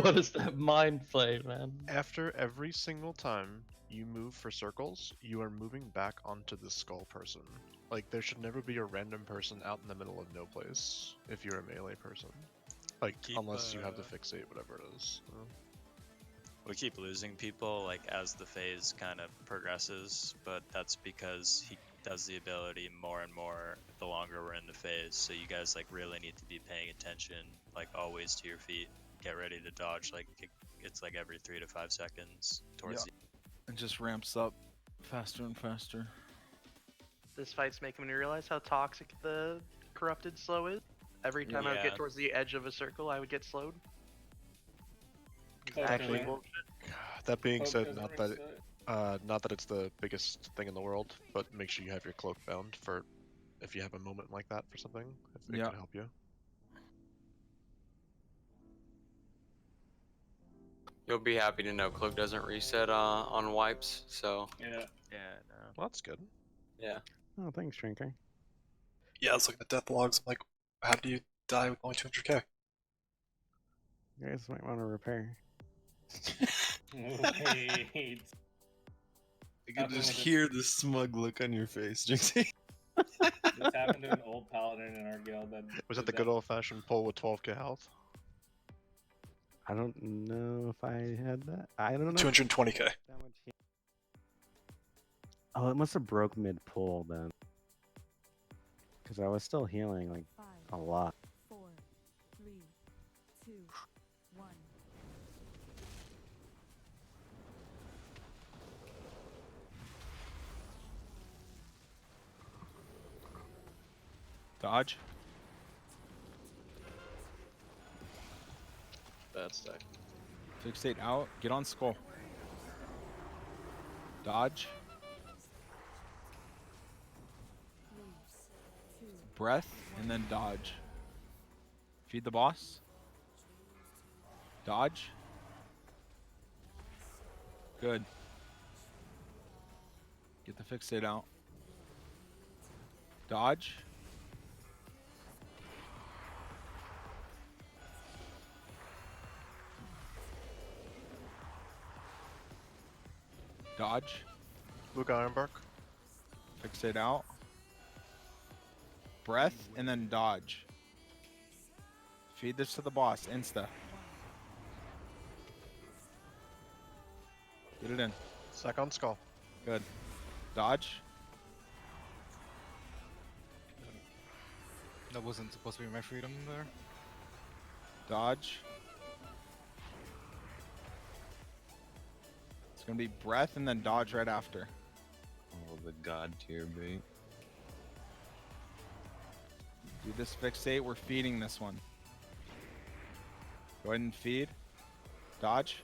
S3: What is that mind play, man?
S2: After every single time you move for circles, you are moving back onto the skull person. Like, there should never be a random person out in the middle of no place if you're a melee person. Like, unless you have the fixate, whatever it is.
S10: We keep losing people like as the phase kind of progresses, but that's because he does the ability more and more the longer we're in the phase. So you guys like really need to be paying attention, like always to your feet. Get ready to dodge. Like it's like every 3 to 5 seconds towards
S7: Yeah. It just ramps up faster and faster.
S23: This fight's making me realize how toxic the corrupted slow is. Every time I would
S10: Yeah.
S23: get towards the edge of a circle, I would get slowed. It's
S2: That
S23: actually
S2: being-
S23: bullshit.
S2: That being
S1: Cloak
S2: said,
S1: doesn't
S2: not that it's the biggest thing in the world, but make sure you have your cloak bound for if you have a moment like that for something. If it
S7: Yeah.
S2: can help you.
S8: You'll be happy to know cloak doesn't reset on wipes, so
S1: Yeah.
S5: Yeah, no.
S2: Well, that's good.
S8: yeah.
S18: Oh, thanks, Shrankar.
S12: Yeah, I was looking at death logs. I'm like, how do you die with only 200k?
S18: You guys might want to repair.
S1: Wait.
S14: I can just hear the smug look on your face, Jinxie.
S1: This happened to an old paladin in our guild. That
S2: Was it
S1: did
S2: the good old-fashioned pull with 12k health?
S18: I don't know if I had that. I don't know.
S12: 220k.
S18: That much heal. Oh, it must have broke mid-pull then. Because I was still healing, like, a lot.
S22: 4, 3, 2, 1.
S7: Dodge.
S3: Bad stack.
S7: Fixate out. Get on skull. Dodge. Breath, and then dodge. Feed the boss. Dodge. Good. Get the fixate out. Dodge. Dodge.
S2: Luke Ironbark.
S7: Fixate out. Breath, and then dodge. Feed this to the boss. Insta. Get it in.
S2: Second skull.
S7: Good. Dodge.
S13: That wasn't supposed to be my freedom there.
S7: Dodge. It's gonna be breath and then dodge right after.
S14: Oh, the god tier bait.
S7: Do this fixate. We're feeding this one. Go ahead and feed. Dodge.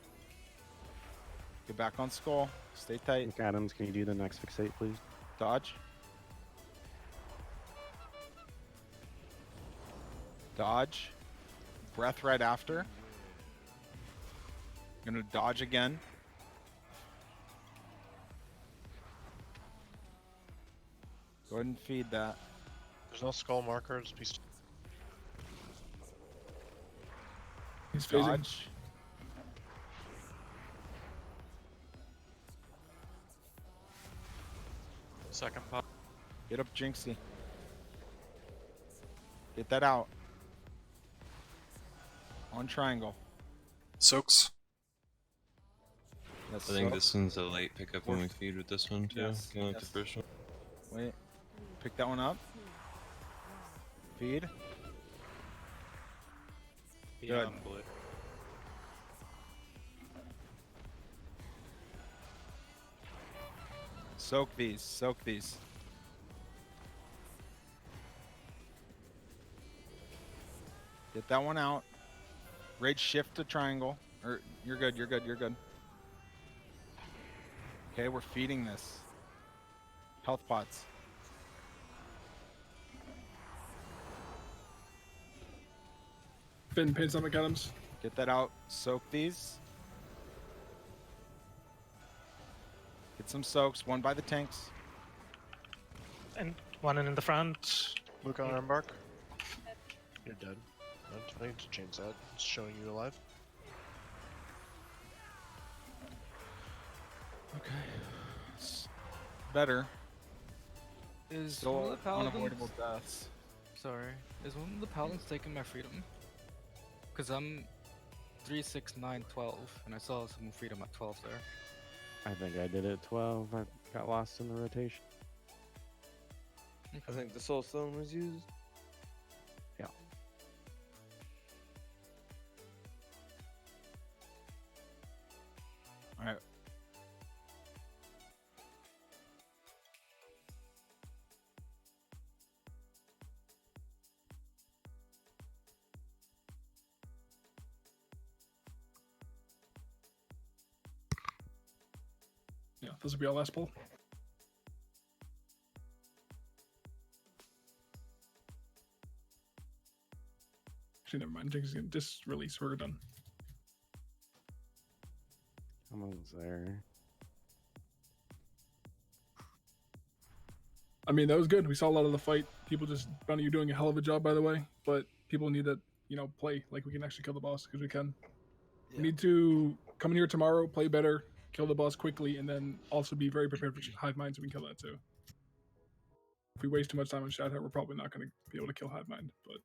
S7: Get back on skull. Stay tight.
S18: Adams, can you do the next fixate, please?
S7: Dodge. Dodge. Breath right after. Gonna dodge again. Go ahead and feed that.
S2: There's no skull markers.
S4: He's phasing.
S7: Dodge.
S10: Second pop.
S7: Get up, Jinxie. Get that out. On triangle.
S12: Soaks.
S7: Yes,
S14: I think
S7: soak.
S14: this one's a late pickup when we feed with this one too.
S7: Yes,
S14: Kind of like
S7: yes.
S14: the first one.
S7: Wait. Pick that one up. Feed.
S10: Yeah,
S7: Good.
S10: blue.
S7: Soak these. Soak these. Get that one out. Rage shift to triangle. Or you're good. You're good. You're good. Okay, we're feeding this. Health pots.
S4: Finn, pin some Adams.
S7: Get that out. Soak these. Get some soaks. One by the tanks.
S19: And one in the front.
S2: Luke Ironbark. You're dead. I need to change that. It's showing you alive.
S7: Okay. It's better.
S13: Is
S7: Still
S13: one of the paladins...
S7: unavoidable deaths.
S13: Sorry. Is one of the paladins taking my freedom? Because I'm 3, 6, 9, 12, and I saw some freedom at 12 there.
S18: I think I did it at 12. I got lost in the rotation.
S5: I think the soul stone was used.
S18: Yeah.
S7: Alright.
S4: Yeah, this will be our last pull. Actually, never mind. Jinx is gonna just release. We're done.
S18: Someone's there.
S4: I mean, that was good. We saw a lot of the fight. People just, Bunny, you're doing a hell of a job, by the way. But people need to, play like we can actually kill the boss because we can. We need to come in here tomorrow, play better, kill the boss quickly, and then also be very prepared for Hive Mind so we can kill that too. If we waste too much time on Shad'har, we're probably not going to be able to kill Hive Mind, but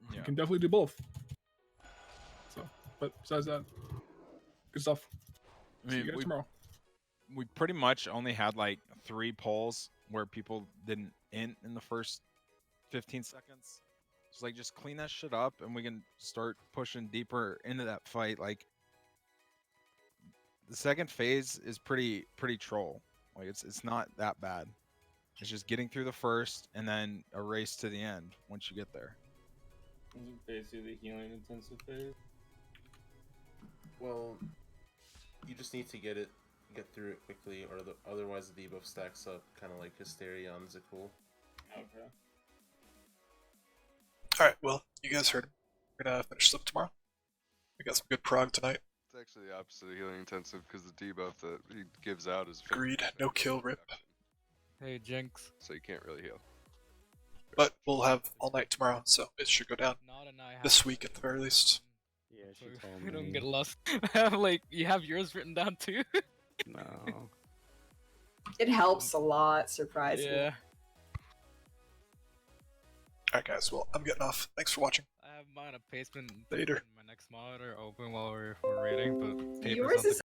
S4: we can definitely do both. So, but besides that, good stuff. See you guys tomorrow.
S7: We pretty much only had like 3 polls where people didn't int in the first 15 seconds. So like just clean that shit up and we can start pushing deeper into that fight. Like the second phase is pretty troll. Like it's not that bad. It's just getting through the first and then a race to the end once you get there.
S1: Basically the healing intensive phase.
S6: Well, you just need to get through it quickly, or otherwise the debuff stacks up, kind of like Hysteria on Zakul.
S1: Okay.
S12: Alright, well, you guys heard him. We're gonna finish this up tomorrow. We got some good prog tonight.
S17: It's actually the opposite of healing intensive because the debuff that he gives out is
S12: Agreed. No kill rip.
S13: Hey, Jinx.
S17: So you can't really heal.
S12: But we'll have all night tomorrow, so it should go down this week at the very least.
S18: Yeah, she
S13: So
S18: told
S13: we don't
S18: me.
S13: get lost. Like, you have yours written down too?
S18: No.
S15: It helps a lot, surprisingly.
S13: Yeah.
S12: Alright guys, well, I'm getting off. Thanks for watching.
S13: I have mine a basement.
S12: Later.
S13: My next monitor open while we're raiding, but
S15: Yours is